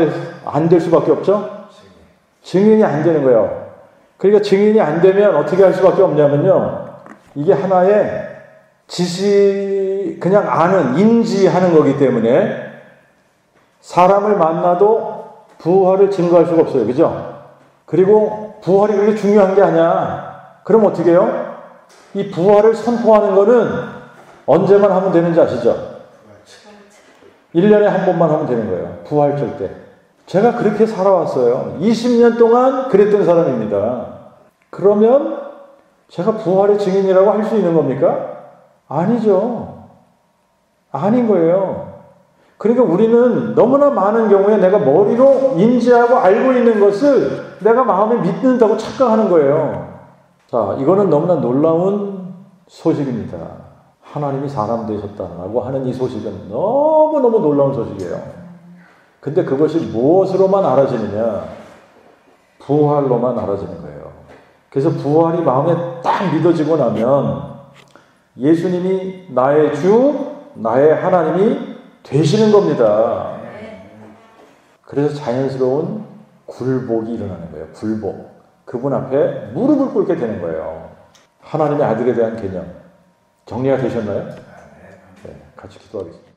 안 될 수밖에 없죠? 증인이 안 되는 거예요. 그러니까 증인이 안 되면 어떻게 할 수밖에 없냐면요. 이게 하나의 그냥 아는, 인지하는 거기 때문에 사람을 만나도 부활을 증거할 수가 없어요. 그죠? 그리고 부활이 그렇게 중요한 게 아니야. 그럼 어떻게 해요? 이 부활을 선포하는 거는 언제만 하면 되는지 아시죠? 1년에 한 번만 하면 되는 거예요. 부활절 때. 제가 그렇게 살아왔어요. 20년 동안 그랬던 사람입니다. 그러면 제가 부활의 증인이라고 할 수 있는 겁니까? 아니죠. 아닌 거예요. 그러니까 우리는 너무나 많은 경우에 내가 머리로 인지하고 알고 있는 것을 내가 마음에 믿는다고 착각하는 거예요. 자, 이거는 너무나 놀라운 소식입니다. 하나님이 사람 되셨다라고 하는 이 소식은 너무너무 놀라운 소식이에요. 근데 그것이 무엇으로만 알아지느냐? 부활로만 알아지는 거예요. 그래서 부활이 마음에 딱 믿어지고 나면 예수님이 나의 주, 나의 하나님이 되시는 겁니다. 그래서 자연스러운 굴복이 일어나는 거예요. 굴복. 그분 앞에 무릎을 꿇게 되는 거예요. 하나님의 아들에 대한 개념. 정리가 되셨나요? 네, 같이 기도하겠습니다.